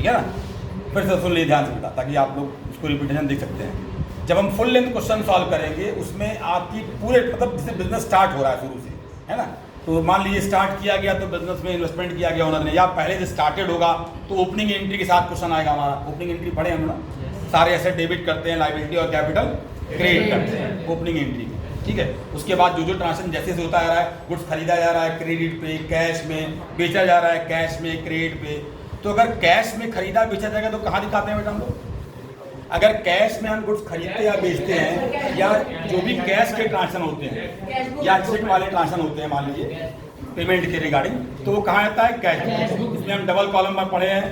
ठीक है ना। फिर से सुन लीजिए ध्यान से बेटा, ताकि आप लोग उसको रिपीटेशन देख सकते हैं। जब हम फुल लेंथ क्वेश्चन सॉल्व करेंगे उसमें आपकी पूरे मतलब जैसे बिजनेस स्टार्ट हो रहा है शुरू से, है ना, तो मान लीजिए स्टार्ट किया गया तो बिजनेस में इन्वेस्टमेंट किया गया ओनर ने, या पहले से स्टार्टेड होगा तो ओपनिंग एंट्री के साथ क्वेश्चन आएगा हमारा। ओपनिंग एंट्री पढ़े हम ना, सारे एसेट डेबिट करते हैं, लायबिलिटी और कैपिटल क्रेडिट करते हैं ओपनिंग एंट्री में, ठीक है। उसके बाद जो जो ट्रांजेक्शन जैसे से होता आ रहा है, गुड्स खरीदा जा रहा है क्रेडिट पे, कैश में बेचा जा रहा है कैश में, क्रेडिट पे। तो अगर कैश में खरीदा बेचा जाएगा तो कहाँ दिखाते हैं बेटा हम लोग? अगर कैश में हम गुड्स खरीदते या बेचते हैं, या जो भी कैश के ट्रांजेक्शन होते हैं या चेक वाले ट्रांजेक्शन होते हैं मान लीजिए पेमेंट के रिगार्डिंग, तो वो कहाँ आता है? Cash book. इसमें हम डबल कॉलम में पढ़े हैं,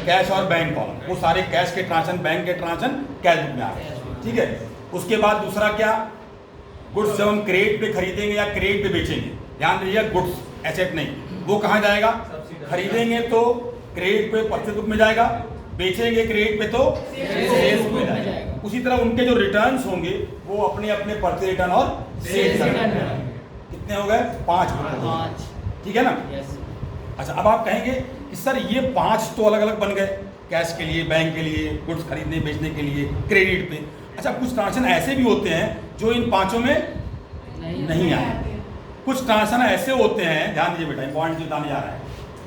कैश और बैंक कॉलम, वो सारे कैश के ट्रांजेक्शन, बैंक के ट्रांजेक्शन कैश बुक में आ रहे हैं, ठीक है। उसके बाद दूसरा क्या, गुड्स जब हम क्रेडिट पे खरीदेंगे या क्रेडिट पे बेचेंगे, ध्यान दीजिए गुड्स एसेट नहीं, वो कहाँ जाएगा? खरीदेंगे तो क्रेडिट पे परचेज बुक में जाएगा, बेचेंगे क्रेडिट पे तो सेल्स बुक में जाएगा। उसी तरह उनके जो रिटर्न्स होंगे वो अपने अपने परचेज रिटर्न और सेल्स रिटर्न, कितने हो गए? 5 बुक हो गए, ठीक है ना। अच्छा, अब आप कहेंगे कि सर ये 5 तो अलग अलग बन गए, कैश के लिए, बैंक के लिए, गुड्स खरीदने बेचने के लिए, क्रेडिट पे। अच्छा, कुछ ट्रांजेक्शन ऐसे भी होते हैं जो इन 5 में नहीं आए। कुछ ट्रांजेक्शन ऐसे होते हैं, ध्यान दीजिए बेटा, पॉइंट जो बताने जा रहा है,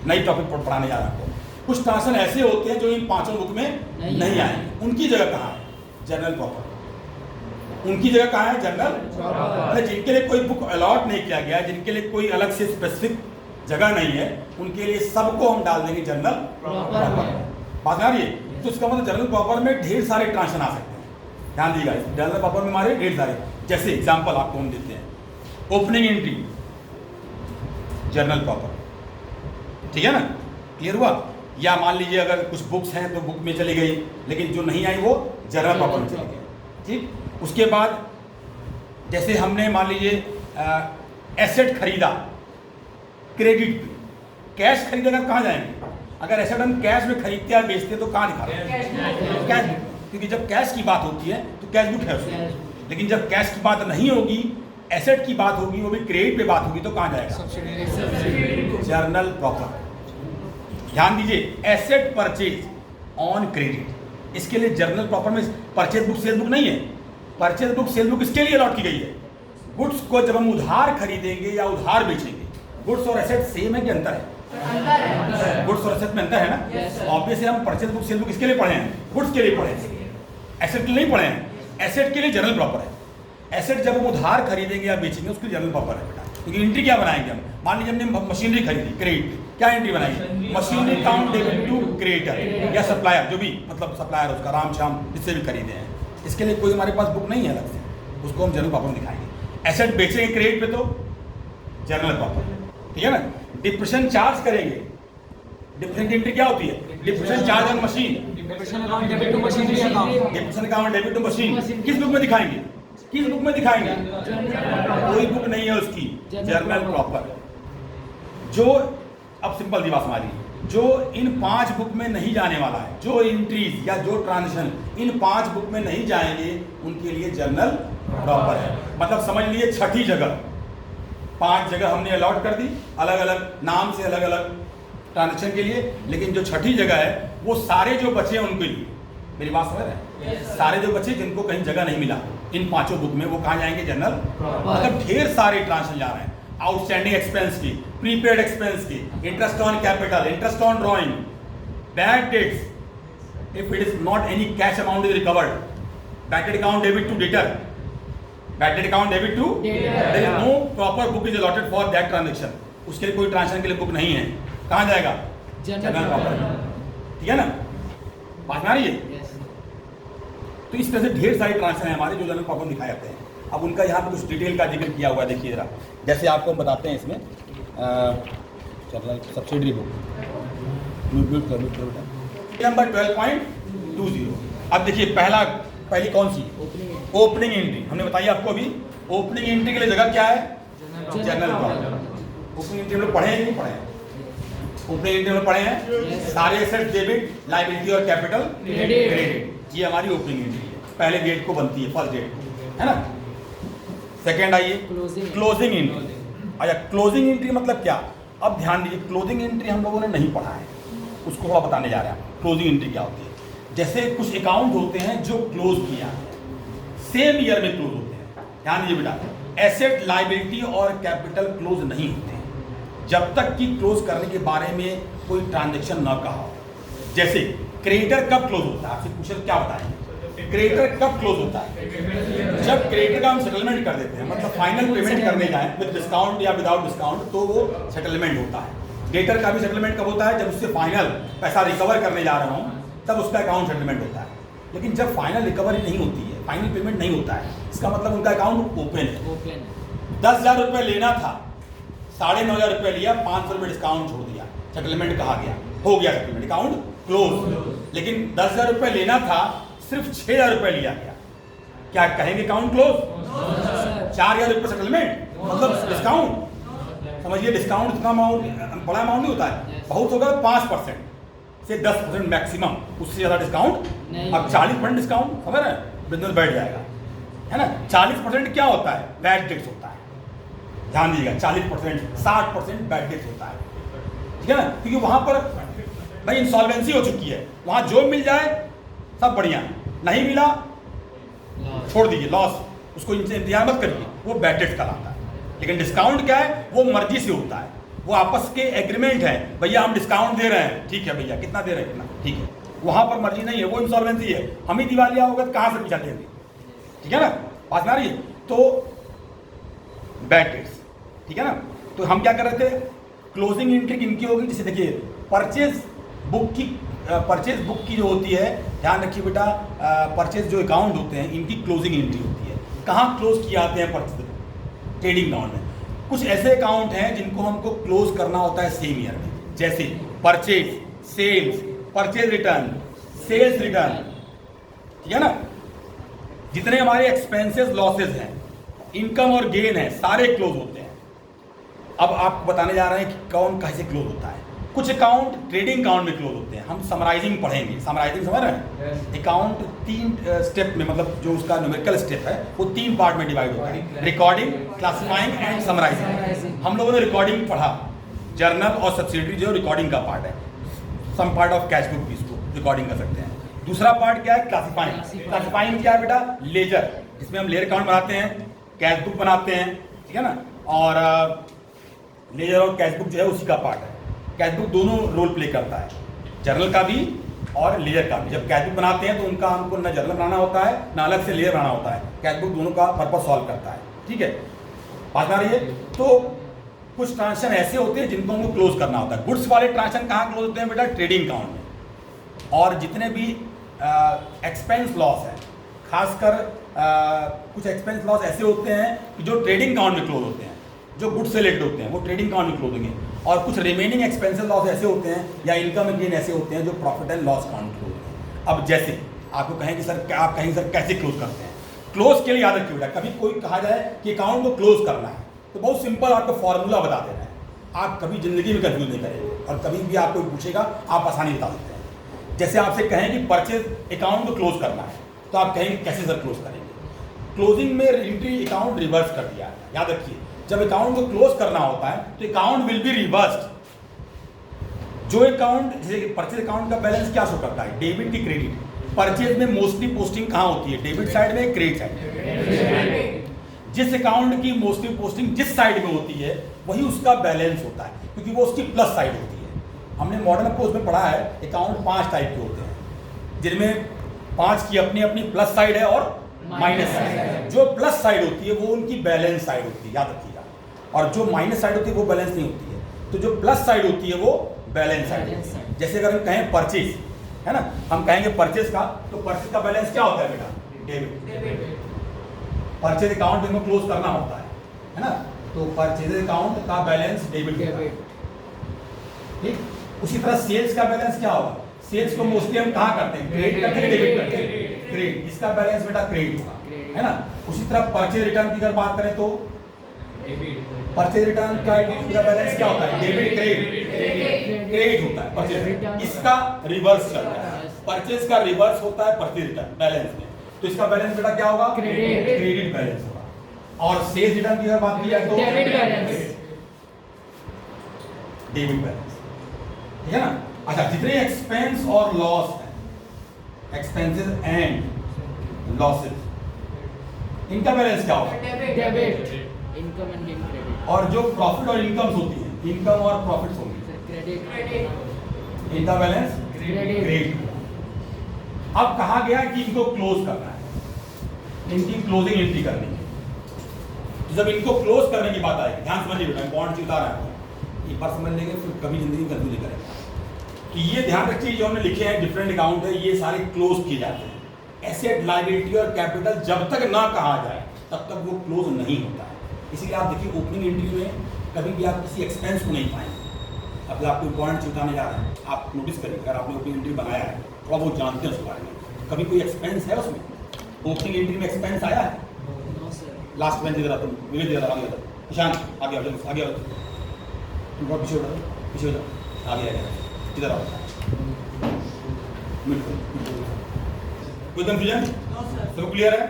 नई टॉपिक पढ़ाने जा रहा है। कुछ ट्रांजेक्शन ऐसे होते हैं जो इन 5 बुक में नहीं आए, उनकी जगह कहाँ है? General proper. उनकी जगह कहाँ है? General proper. जिनके लिए कोई बुक अलॉट नहीं किया गया, जिनके लिए कोई अलग से स्पेसिफिक जगह नहीं है, उनके लिए सबको हम डाल देंगे जनरल प्रॉपर। बात आ रही है? तो इसका मतलब जनरल प्रॉपर में ढेर सारे ट्रांजेक्शन आ सकते हैं। ध्यान दीजिएगा, जनरल प्रॉपर में हमारे ढेर सारे, जैसे एग्जांपल आपको हम देते हैं, ओपनिंग एंट्री जनरल प्रॉपर, ठीक है ना, क्लियर हुआ। या मान लीजिए अगर कुछ बुक्स हैं तो बुक में चली गई, लेकिन जो नहीं आई वो जनरल प्रॉपर में चली गई, ठीक। उसके बाद जैसे हमने मान लीजिए एसेट खरीदा क्रेडिट पे, कैश खरीदेगा कहाँ जाएंगे? अगर एसेट हम कैश में खरीदते या बेचते तो कहाँ दिखा रहे हैं? कैश, क्योंकि जब कैश की बात होती है तो कैश बुक है उसमें, लेकिन जब कैश की बात नहीं होगी, एसेट की बात होगी, वो भी क्रेडिट पे बात होगी, तो कहाँ जाएगा? Journal proper. ध्यान दीजिए, एसेट परचेज ऑन क्रेडिट, इसके लिए जर्नल प्रॉपर में परचेज बुक सेल बुक नहीं है। परचेज बुक सेल बुक इसके लिए अलॉट की गई है, गुड्स को जब हम उधार खरीदेंगे या उधार बेचेंगे। गुड्स और एसेट सेम है कि अंतर है? गुड्स और एसेट में अंतर है ना। ऑब्वियसली हम परचेज बुक सेल बुक इसके लिए पढ़े हैं, गुड्स के लिए पढ़े हैं, एसेट के लिए नहीं पढ़े हैं। एसेट के लिए जनरल प्रॉपर है। एसेट जब हम उधार खरीदेंगे या बेचेंगे उसके जनरल प्रॉपर है बेटा। क्योंकि एंट्री क्या बनाएंगे हम? मान लीजिए हमने मशीनरी खरीदी क्रेडिट, क्या एंट्री बनाएंगे? Machinery account debit to creditor या सप्लायर, जो भी मतलब सप्लायर उसका, राम श्याम जिससे भी खरीदे हैं, इसके लिए कोई हमारे पास बुक नहीं है अलग से, उसको हम जनरल प्रॉपर दिखाएंगे। एसेट बेचेंगे क्रेडिट पे तो जनरल प्रॉपर, ठीक है ना। डिप्रेशन चार्ज करेंगे, डिप्रेशन की एंट्री क्या होती है? Depreciation charge on machine, depreciation account debit to machine, depreciation account debit to machine. किस बुक में दिखाएंगे? किस बुक में दिखाएंगे? कोई बुक नहीं है उसकी, जर्नल प्रॉपर। जो अब सिंपल सी बात हमारी, जो इन 5 बुक में नहीं जाने वाला है, जो एंट्रीज या जो ट्रांजेक्शन इन 5 बुक में नहीं जाएंगे, उनके लिए जर्नल प्रॉपर है। मतलब समझ लिए छठी जगह, 5 जगह हमने अलॉट कर दी अलग अलग नाम से, अलग अलग ट्रांजेक्शन के लिए, लेकिन जो छठी जगह है वो सारे जो बचे हैं उनके लिए। मेरी बात समझ रहे हैं? सारे जो बचे जिनको कहीं जगह नहीं मिला इन 5 बुक में, वो कहाँ जाएंगे? जनरल। मतलब ढेर सारे ट्रांजेक्शन जा रहे हैं, आउटस्टैंडिंग एक्सपेंस की, प्रीपेड एक्सपेंस की, interest on capital, interest on drawing, bad debts, if it is not any cash amount is recovered, bad debt account debit to debtor, bad debt account debit to, there is no proper book is allotted for that transaction. उसके लिए कोई transaction के लिए book नहीं है, कहाँ जाएगा? General proper, ठीक है ना। बात आ रही है? तो इस तरह से ढेर सारे ट्रांजेक्शन है हमारे जो जनरल प्रॉपर दिखाए जाते हैं। अब उनका यहाँ पे कुछ डिटेल का जिक्र किया हुआ है, देखिए जरा, जैसे आपको हम बताते हैं इसमें सब्सिडरी बुक नंबर 12.20। अब देखिए पहली कौन सी? Opening entry. हमने बताई आपको अभी, ओपनिंग एंट्री के लिए जगह क्या है? General proper. ओपनिंग एंट्री हम लोग पढ़े हैं नहीं पढ़े हैं? ओपनिंग एंट्री में पढ़े हैं, सारे एसेट डेबिट, लायबिलिटी और कैपिटल क्रेडिट, ये हमारी ओपनिंग एंट्री है। पहले डेट को बनती है, फर्स्ट डेट को, है ना। सेकेंड आइए क्लोजिंग एंट्री। अच्छा, क्लोजिंग एंट्री मतलब क्या? अब ध्यान दीजिए, क्लोजिंग एंट्री हम लोगों ने नहीं पढ़ा है, उसको थोड़ा बताने जा रहे हैं। क्लोजिंग एंट्री क्या होती है। जैसे कुछ अकाउंट होते हैं जो क्लोज किए जाते हैं, सेम ईयर में क्लोज होते हैं। ध्यान दीजिए बेटा, एसेट, लायबिलिटी और कैपिटल क्लोज नहीं होते हैं जब तक कि क्लोज करने के बारे में कोई ट्रांजेक्शन न कहा हो। जैसे क्रेडिटर कब क्लोज होता है, आपसे पूछे क्या बताएंगे? क्रेडिटर कब क्लोज होता है? जब क्रेडिटर का हम सेटलमेंट कर देते हैं, मतलब फाइनल पेमेंट करने जाएं विद डिस्काउंट या विदाउट डिस्काउंट, तो वो सेटलमेंट होता है। क्रेडिटर का भी सेटलमेंट कब होता है? जब उससे फाइनल पैसा रिकवर करने जा रहा हूँ, तब उसका अकाउंट सेटलमेंट होता है। लेकिन जब फाइनल रिकवरी नहीं होती है, फाइनल पेमेंट नहीं होता है, इसका मतलब उनका अकाउंट ओपन है। 10,000 रुपये लेना था, 9,500 रुपये लिया, 500 रुपये डिस्काउंट छोड़ दिया, सेटलमेंट कहा गया, हो गया सेटलमेंट, अकाउंट क्लोज। लेकिन 10,000 रुपये लेना था, सिर्फ 6,000 रुपये लिया गया, क्या कहेंगे अकाउंट क्लोज? 4,000 रुपये सेटलमेंट मतलब डिस्काउंट। समझिए, डिस्काउंट इतना अमाउंट, बड़ा अमाउंट नहीं होता है, बहुत होगा 5% से 10% मैक्सिमम, उससे ज़्यादा डिस्काउंट। अब 40% डिस्काउंट, खबर है, बिजनेस बैठ जाएगा, है ना। 40% क्या होता है? बैड डेट्स होता है। ध्यान दीजिएगा, 40%, 60% बैड डेट्स होता है, ठीक है ना। क्योंकि वहाँ पर भाई इंसॉल्वेंसी हो चुकी है, वहाँ जो मिल जाए सब बढ़िया, नहीं मिला छोड़ दीजिए, लॉस, उसको इंतजार मत करिए, वो बैड डेट्स कहलाता है। लेकिन डिस्काउंट क्या है? वो मर्जी से होता है, वो आपस के एग्रीमेंट है, भैया हम डिस्काउंट दे रहे हैं, ठीक है भैया, कितना दे रहे हैं, कितना, ठीक है। वहाँ पर मर्जी नहीं है, वो इंसॉल्वेंसी है, हम ही दिवालिया होगा तो कहाँ से पीछा लेंगे, ठीक है ना, बात ना रही है। तो बैड डेट्स, ठीक है ना। तो हम क्या कर रहे थे, क्लोजिंग एंट्री किनकी होगी? जैसे देखिए, परचेज बुक की जो होती है, ध्यान रखिए बेटा, परचेज जो अकाउंट होते हैं इनकी क्लोजिंग एंट्री होती है। कहाँ क्लोज किए जाते हैं परचेज? ट्रेडिंग अकाउंट में। कुछ ऐसे अकाउंट हैं जिनको हमको क्लोज करना होता है सेम ईयर में, जैसे purchase, sales, purchase return, sales return, ठीक है ना। जितने हमारे एक्सपेंसेस, लॉसेज हैं, इनकम और गेन है, सारे क्लोज होते हैं। अब आपको बताने जा रहे हैं कि कौन कैसे क्लोज होता है। कुछ अकाउंट ट्रेडिंग अकाउंट में क्लोज होते हैं, हम समराइजिंग पढ़ेंगे। समराइजिंग समझ रहे हैं? अकाउंट 3 स्टेप में, मतलब जो उसका न्यूमेरिकल स्टेप है वो 3 पार्ट में डिवाइड होता है, रिकॉर्डिंग, क्लासिफाइंग एंड समराइजिंग। हम लोगों ने रिकॉर्डिंग पढ़ा, जर्नल और सब्सिडरी जो रिकॉर्डिंग का पार्ट है, some part of cash book भी इसको रिकॉर्डिंग कर सकते हैं। दूसरा पार्ट क्या है? क्लासिफाइंग। क्लासिफाइंग क्या है बेटा? लेजर, जिसमें हम लेजर अकाउंट बनाते हैं, कैश बुक बनाते हैं, ठीक है ना। और लेजर और कैश बुक जो है उसी का पार्ट है। कैश बुक दोनों रोल प्ले करता है, जर्नल का भी और लेजर का भी। जब कैश बुक बनाते हैं तो उनका हमको ना जर्नल बनाना होता है, ना अलग से लेजर बनाना होता है। कैश बुक दोनों का पर्पस सॉल्व करता है, ठीक है, बात आ रही है। तो कुछ ट्रांजेक्शन ऐसे होते हैं जिनको हमको क्लोज करना होता है। गुड्स वाले ट्रांजेक्शन कहाँ क्लोज होते हैं बेटा? ट्रेडिंग अकाउंट में। और जितने भी एक्सपेंस लॉस है, खासकर कुछ एक्सपेंस लॉस ऐसे होते हैं कि जो ट्रेडिंग अकाउंट में क्लोज होते हैं, जो गुड्स से रिलेटेड होते हैं वो ट्रेडिंग अकाउंट में क्लोज होंगे। और कुछ रिमेनिंग एक्सपेंसेस लॉस ऐसे होते हैं या इनकम एंड गेन ऐसे होते हैं जो प्रॉफिट एंड लॉस अकाउंट में क्लोज होते हैं। अब जैसे आपको कहें कि सर, आप कहेंगे सर कैसे क्लोज करते हैं? क्लोज के लिए याद रखिए बेटा, कभी कोई कहा जाए कि अकाउंट को क्लोज करना है तो बहुत सिंपल आपको फॉर्मूला बता देना है, आप कभी जिंदगी में कंफ्यूज नहीं करेंगे, और कभी भी आपको पूछेगा आप आसानी बता देते हैं। जैसे आपसे कहें कि परचेज अकाउंट को क्लोज करना है तो आप कहेंगे कैसे सर क्लोज करेंगे? क्लोजिंग में एंट्री अकाउंट रिवर्स कर दिया है, याद रखिए। जब अकाउंट को क्लोज करना होता है तो अकाउंट विल बी रिवर्स्ड। जो अकाउंट, जैसे परचेज अकाउंट का बैलेंस क्या शो करता है? डेबिट की क्रेडिट। परचेज में मोस्टली पोस्टिंग कहाँ होती है? डेबिट साइड में, क्रेडिट साइड। जिस अकाउंट की मोस्टली पोस्टिंग जिस साइड में होती है वही उसका बैलेंस होता है, क्योंकि वो उसकी प्लस साइड होती है। हमने मॉडर्न कोर्स में पढ़ा है अकाउंट 5 टाइप के होते हैं, जिनमें 5 की अपनी अपनी प्लस साइड है और माइनस साइड। जो प्लस साइड होती है वो उनकी बैलेंस साइड होती है, याद रखिएगा। और जो माइनस साइड होती है वो बैलेंस नहीं होती है। तो जो प्लस साइड होती है वो बैलेंस साइड होती है। जैसे अगर हम कहें परचेज, है ना, हम कहेंगे परचेज का, तो परचेज का बैलेंस क्या होता है बेटा? डेबिट। परचेज अकाउंट जिनको क्लोज करना होता है ना, तो परचेज अकाउंट का बैलेंस डेबिट होता है, ठीक। उसी तरह सेल्स का बैलेंस क्या होगा? सेल्स को मोस्टली हम कहाँ करते हैं? क्रेडिट करते हैं, डेबिट करते हैं? क्रेडिट। इसका बैलेंस बेटा क्रेडिट होगा, है ना। उसी तरह परचेज रिटर्न की अगर बात करें तो परचेज रिटर्न का बैलेंस क्या होता है? डेबिट, क्रेडिट होता है परचेज। इसका रिवर्स चलता है, परचेज का रिवर्स होता है परचेज रिटर्न बैलेंस में, तो इसका बैलेंस बेटा क्या होगा? क्रेडिट बैलेंस होगा। और सेल्स रिटर्न की अगर बात की जाए तो डेबिट बैलेंस, ठीक है ना। अच्छा, जितने एक्सपेंस और लॉस है, एक्सपेंसेस एंड लॉसेस, इनका बैलेंस क्या होगा? Debit. Income and gain credit. और जो प्रॉफिट और इनकम्स होती है, इनकम और प्रॉफिट्स होंगी, क्रेडिट। इनका बैलेंस क्रेडिट। अब कहा गया कि इनको क्लोज करना है, इनकी क्लोजिंग एंट्री करनी है। तो जब इनको क्लोज करने की बात आएगी, ध्यान समझिए बेटा, पॉइंट से उतार है, एक बार समझ लेंगे फिर कभी जिंदगी में कंफ्यूज नहीं करेंगे। कि ये ध्यान रखिए, जो हमने लिखे हैं डिफरेंट अकाउंट है, ये सारे क्लोज किए जाते हैं। एसेट, लायबिलिटी और कैपिटल जब तक ना कहा जाए तब तक वो क्लोज नहीं होता है। इसीलिए आप देखिए ओपनिंग एंट्री में कभी भी आप किसी एक्सपेंस को नहीं पाएंगे। अब आपको पॉइंट से उठाने जा रहे हैं, आप नोटिस करिए, अगर आपने ओपनिंग एंट्री बनाया है, थोड़ा बहुत जानते हैं उसके बारे में, कभी कोई एक्सपेंस है उसमें? ओपनिंग एंट्री में एक्सपेंस आया है? लास्ट बेंच इधर तुम विवेक इधर आगे इधर ईशान आगे आओ, आगे आओ, तुम बहुत पीछे हो जाओ, पीछे हो जाओ, आगे आगे इधर आओ, कोई कंफ्यूजन? सब क्लियर है?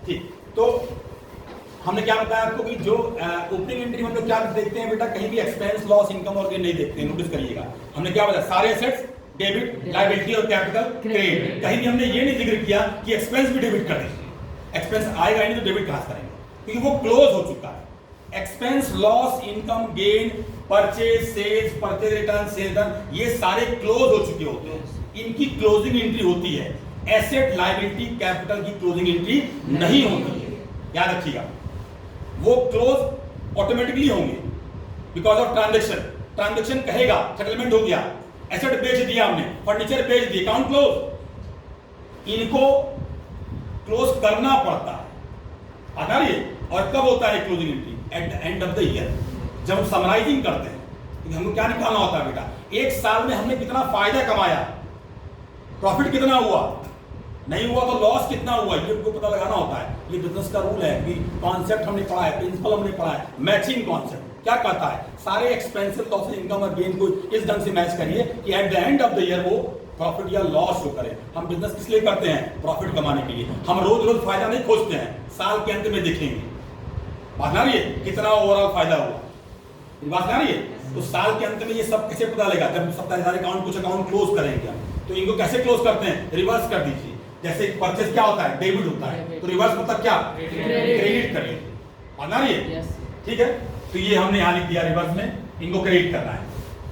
ठीक। तो हमने क्या बताया आपको कि जो ओपनिंग एंट्री में हम लोग क्या देखते हैं बेटा, कहीं भी एक्सपेंस, लॉस, इनकम और गेन नहीं देखते हैं। नोटिस करिएगा, हमने क्या बताया, सारे एसेट्स डेबिट, लायबिलिटी और कैपिटल क्रेडिट। कहीं भी हमने ये नहीं जिक्र किया कि एक्सपेंस भी डेबिट कर दीजिए, एक्सपेंस आएगा ही नहीं तो डेबिट कहां से करेंगे, क्योंकि वो क्लोज हो चुका है। Expense, loss, income, gain, purchase, sales, purchase return, sale return, ये सारे क्लोज हो चुके होते हैं। इनकी क्लोजिंग एंट्री होती है। एसेट, लायबिलिटी, कैपिटल की क्लोजिंग एंट्री नहीं होती है, याद रखिएगा। वो क्लोज ऑटोमेटिकली होंगे बिकॉज ऑफ ट्रांजेक्शन। ट्रांजेक्शन कहेगा सेटलमेंट हो गया, एसेट बेच दिया हमने, फर्नीचर बेच दिया, अकाउंट क्लोज। इनको क्लोज करना पड़ता है, आता है। और कब होता है closing entry? At the end of the year, जब हम समराइजिंग करते हैं। क्योंकि हमको क्या निकालना होता है बेटा, एक साल में हमने कितना फायदा कमाया, प्रॉफिट कितना हुआ, नहीं हुआ तो लॉस कितना हुआ, ये हमको पता लगाना होता है। ये बिजनेस का रूल है कि कॉन्सेप्ट हमने पढ़ा है, प्रिंसिपल हमने पढ़ा है, मैचिंग कॉन्सेप्ट क्या कहता है, सारे एक्सपेंसिव, लॉस, इनकम और गेन को इस ढंग से मैच करिए कि at the end of the year वो प्रॉफिट या लॉस शो करे। हम बिजनेस किस लिए करते हैं? प्रॉफिट कमाने के लिए। हम रोज रोज फायदा नहीं खोजते हैं, साल के अंत में देखेंगे, बात ना रही है कितना ओवरऑल फायदा हुआ, बात ना रही है। तो साल के अंत में ये सब कैसे पता लगेगा? जब सप्ताह अकाउंट, कुछ अकाउंट क्लोज करेंगे हम, तो इनको कैसे क्लोज करते हैं? रिवर्स कर दीजिए। जैसे परचेज क्या होता है? डेबिट होता है, तो रिवर्स मतलब क्या? क्रेडिट कर लीजिए, बात ना रही है, ठीक है। तो ये हमने यहाँ लिख दिया, रिवर्स में इनको क्रेडिट करना है,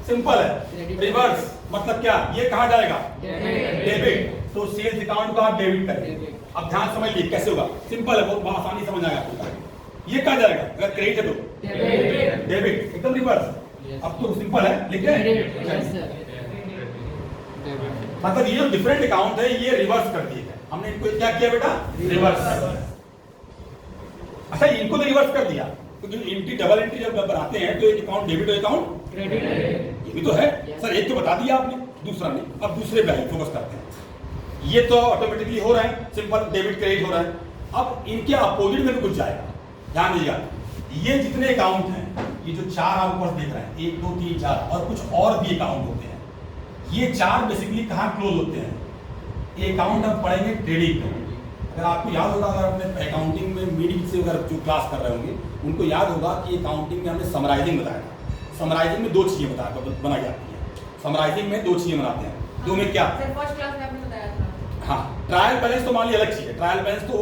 सिंपल है। रिवर्स मतलब क्या? ये कहा जाएगा डेबिट, तो सेल्स अकाउंट को आप डेबिट करेंगे। अब ध्यान समझ लीजिए कैसे होगा, सिंपल है, बहुत आसानी समझ आएगा आपको। ये कहा जाएगा अगर क्रेडिट है तो डेबिट, एकदम रिवर्स। अब तो सिंपल है, लिख दें। मतलब ये जो डिफरेंट अकाउंट है ये रिवर्स कर दिए गए, हमने इनको क्या किया बेटा? रिवर्स। अच्छा, इनको तो रिवर्स कर दिया, क्योंकि एंट्री, डबल एंट्री जब बनाते हैं तो एक अकाउंट डेबिट और अकाउंट क्रेडिट, ये भी तो है सर। एक तो बता दिया आपने, दूसरा नहीं। अब दूसरे पे फोकस करते हैं। ये तो ऑटोमेटिकली हो रहा है, सिंपल डेबिट क्रेडिट हो रहा है। अब इनके अपोजिट में भी कुछ जाएगा, ध्यान दीजिएगा। ये जितने अकाउंट हैं, ये जो चार आप ऊपर देख रहे हैं, 1 2 3 4, और कुछ और भी अकाउंट होते हैं। ये चार बेसिकली कहाँ क्लोज होते हैं? ये अकाउंट हम पढ़ेंगे ट्रेडिंग में। अगर आपको याद होगा, अगर आपने अकाउंटिंग में मीडियम से अगर जो क्लास कर रहे होंगे उनको याद होगा कि अकाउंटिंग में हमने समराइजिंग बताया था। समराइजिंग में 2 चीजें बनाई जाती है। समराइजिंग में 2 चीजें बनाते हैं, 2 में क्या? फर्स्ट क्लास में आपने बताया था। हाँ, ट्रायल बैलेंस तो मान लिया अलग चीज है। ट्रायल बैलेंस तो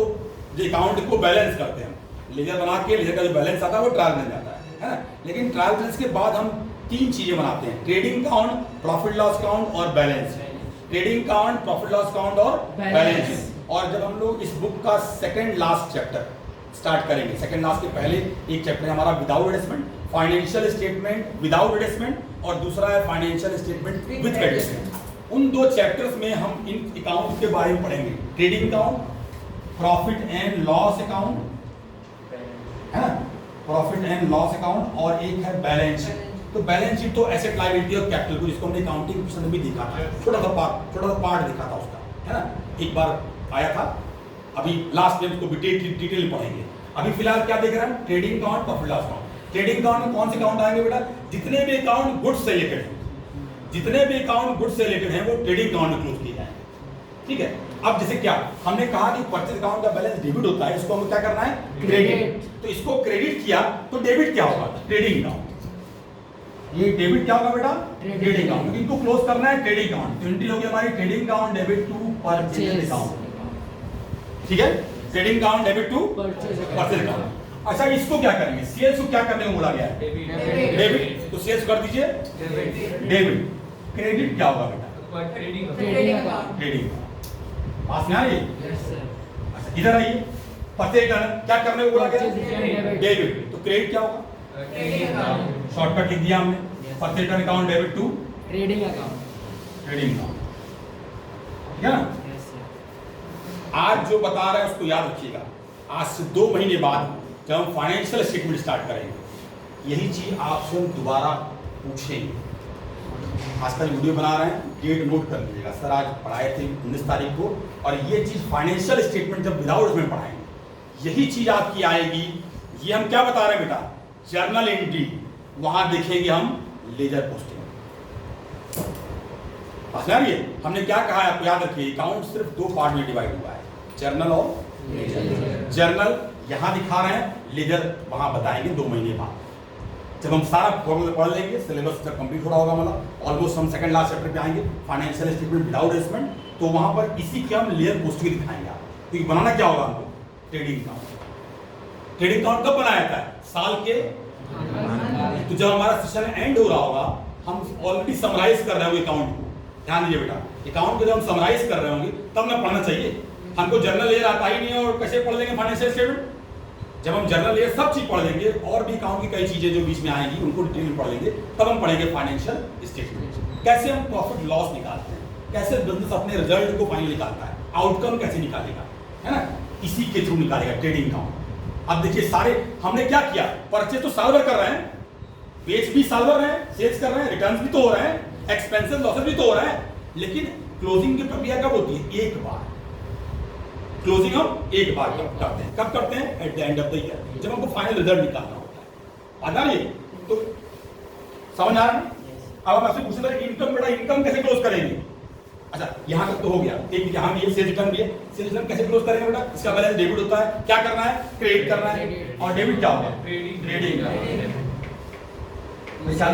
जो अकाउंट को बैलेंस करते हैं, लेजर बना के लेजर का जो बैलेंस आता है वो ट्रायल बन जाता है ना। लेकिन ट्रायल बैलेंस के बाद हम 3 चीजें बनाते हैं, trading account, profit loss account और balance. Trading account, profit loss account और बैलेंस। और जब हम लोग इस बुक का सेकंड लास्ट चैप्टर स्टार्ट करेंगे, सेकंड लास्ट के पहले एक चैप्टर है हमारा without adjustment, financial statement without adjustment, और दूसरा है फाइनेंशियल स्टेटमेंट विद एडजस्टमेंट। उन 2 चैप्टर्स में हम इन अकाउंट के बारे में पढ़ेंगे, trading account, profit and loss account है ना, प्रॉफिट एंड लॉस अकाउंट, और एक है बैलेंस शीट। तो बैलेंस शीट तो एसेट, लायबिलिटी और कैपिटल को, जिसको हमने अकाउंटिंग क्वेश्चन में भी देखा था, छोटा सा पार्ट देखा था उसका, है ना, एक बार आया था। अभी लास्ट में उसको डिटेल पढ़ेंगे। अभी फिलहाल क्या देख रहे हैं? Trading account, profit loss account. Trading account में कौन से अकाउंट आएंगे बेटा? जितने भी अकाउंट गुड्स से रिलेटेड हैं, जितने भी अकाउंट गुड्स से रिलेटेड हैं वो ट्रेडिंग अकाउंट में क्लोज किए जाएंगे, ठीक है। अब जैसे क्या हमने कहा कि परचेज अकाउंट का बैलेंस डेबिट होता है, इसको हमें क्या करना है? क्रेडिट। तो इसको क्रेडिट किया तो डेबिट क्या होगा? Trading account. ये डेबिट क्या होगा बेटा? Trading trading account। अकाउंट। इनको क्लोज करना है ट्रेडिंग अकाउंट। तो एंट्री होगी हमारी trading account debit to purchase account. ठीक है, trading account debit to purchase purchase account. अच्छा, इसको क्या करेंगे? सेल्स को क्या करने को बोला गया है? डेबिट। तो सेल्स कर दीजिए डेबिट। क्रेडिट क्या होगा बेटा? Trading account. ट्रेडिंग। पास में आ रही है? Yes sir. अच्छा, इधर आइए। परचेज क्या करने को बोला गया? Debit। डेबिट। तो क्रेडिट क्या होगा? Trading account. शॉर्टकट लिख दिया हमने। Yes। Purchase account debit to trading account. Trading account. ठीक है ना? Yes sir. आज जो बता रहे हैं उसको याद रखिएगा। आज से 2 महीने बाद जब हम फाइनेंशियल स्टेटमेंट स्टार्ट करेंगे, यही चीज आपसे हम दोबारा पूछेंगे। आजकल वीडियो बना रहे हैं, डेट नोट कर लीजिएगा। सर आज पढ़ाए थे 19 तारीख को, और ये चीज फाइनेंशियल स्टेटमेंट जब विदाउट में पढ़ाएंगे, यही चीज आपकी आएगी। ये हम क्या बता रहे हैं बेटा? Journal entry. वहां देखेंगे हम लेजर पोस्टिंग। हमने क्या कहा है आपको याद रखिए। अकाउंट सिर्फ 2 पार्ट में डिवाइड हुआ है, जर्नल और लेजर। जर्नल यहां दिखा रहे हैं, लेजर वहां बताएंगे 2 महीने बाद। जब हम सारा फॉर्मूला पढ़ लेंगे, सिलेबस जब कंप्लीट हो रहा होगा, मतलब ऑलमोस्ट हम सेकंड लास्ट चैप्टर पे आएंगे, फाइनेंशियल स्टेटमेंट विदाउट एडजस्टमेंट, तो वहां पर इसी के हम लेयर पोस्टिंग दिखाएंगे आपको। तो ये बनाना क्या होगा हमको? Trading account. ट्रेडिंग अकाउंट कब बनाया जाता है? साल के। तो जब हमारा सेशन एंड हो रहा होगा, हम ऑलरेडी समराइज कर रहे होंगे अकाउंट को। ध्यान दीजिए बेटा, अकाउंट को जब हम समराइज कर रहे होंगे तब ना पढ़ना चाहिए। हमको जर्नल लेयर आता ही नहीं है, और कैसे पढ़ लेंगे फाइनेंशियल स्टेटमेंट? जब हम जर्नल लेयर सब चीज पढ़ लेंगे, और भी अकाउंट की कई चीजें जो बीच में आएंगी उनको डिटेल में पढ़ लेंगे, तब हम पढ़ेंगे फाइनेंशियल स्टेटमेंट। कैसे हम प्रॉफिट लॉस निकालते हैं, कैसे बिजनेस अपने रिजल्ट को फाइनल निकालता है, आउटकम कैसे निकालेगा, है ना, इसी के थ्रू निकालेगा ट्रेडिंग अकाउंट। अब देखिए, सारे हमने क्या किया, परचेज तो साल भर कर रहे हैं, बेच भी साल भर रहे हैं, सेल्स कर रहे हैं, रिटर्न्स भी तो हो रहे हैं, एक्सपेंसेस लॉसेस भी तो हो रहे हैं, लेकिन क्लोजिंग की प्रक्रिया कब होती है? एक बार। क्लोजिंग हम एक बार करते हैं। कब करते हैं? At the end of the year, जब हमको फाइनल रिजल्ट निकालना होता है। आधा ये तो समझ आ रहा है? अब हम आपसे पूछ रहे हैं इनकम, बेटा इनकम कैसे क्लोज करेंगे? अच्छा, यहाँ तक तो हो गया, एक यहाँ भी है, सेल्स रिटर्न भी है। सेल्स रिटर्न कैसे क्लोज करेंगे बेटा? इसका बैलेंस डेबिट होता है, क्या करना है? क्रेडिट करना है। और डेबिट क्या होगा? ट्रेडिंग।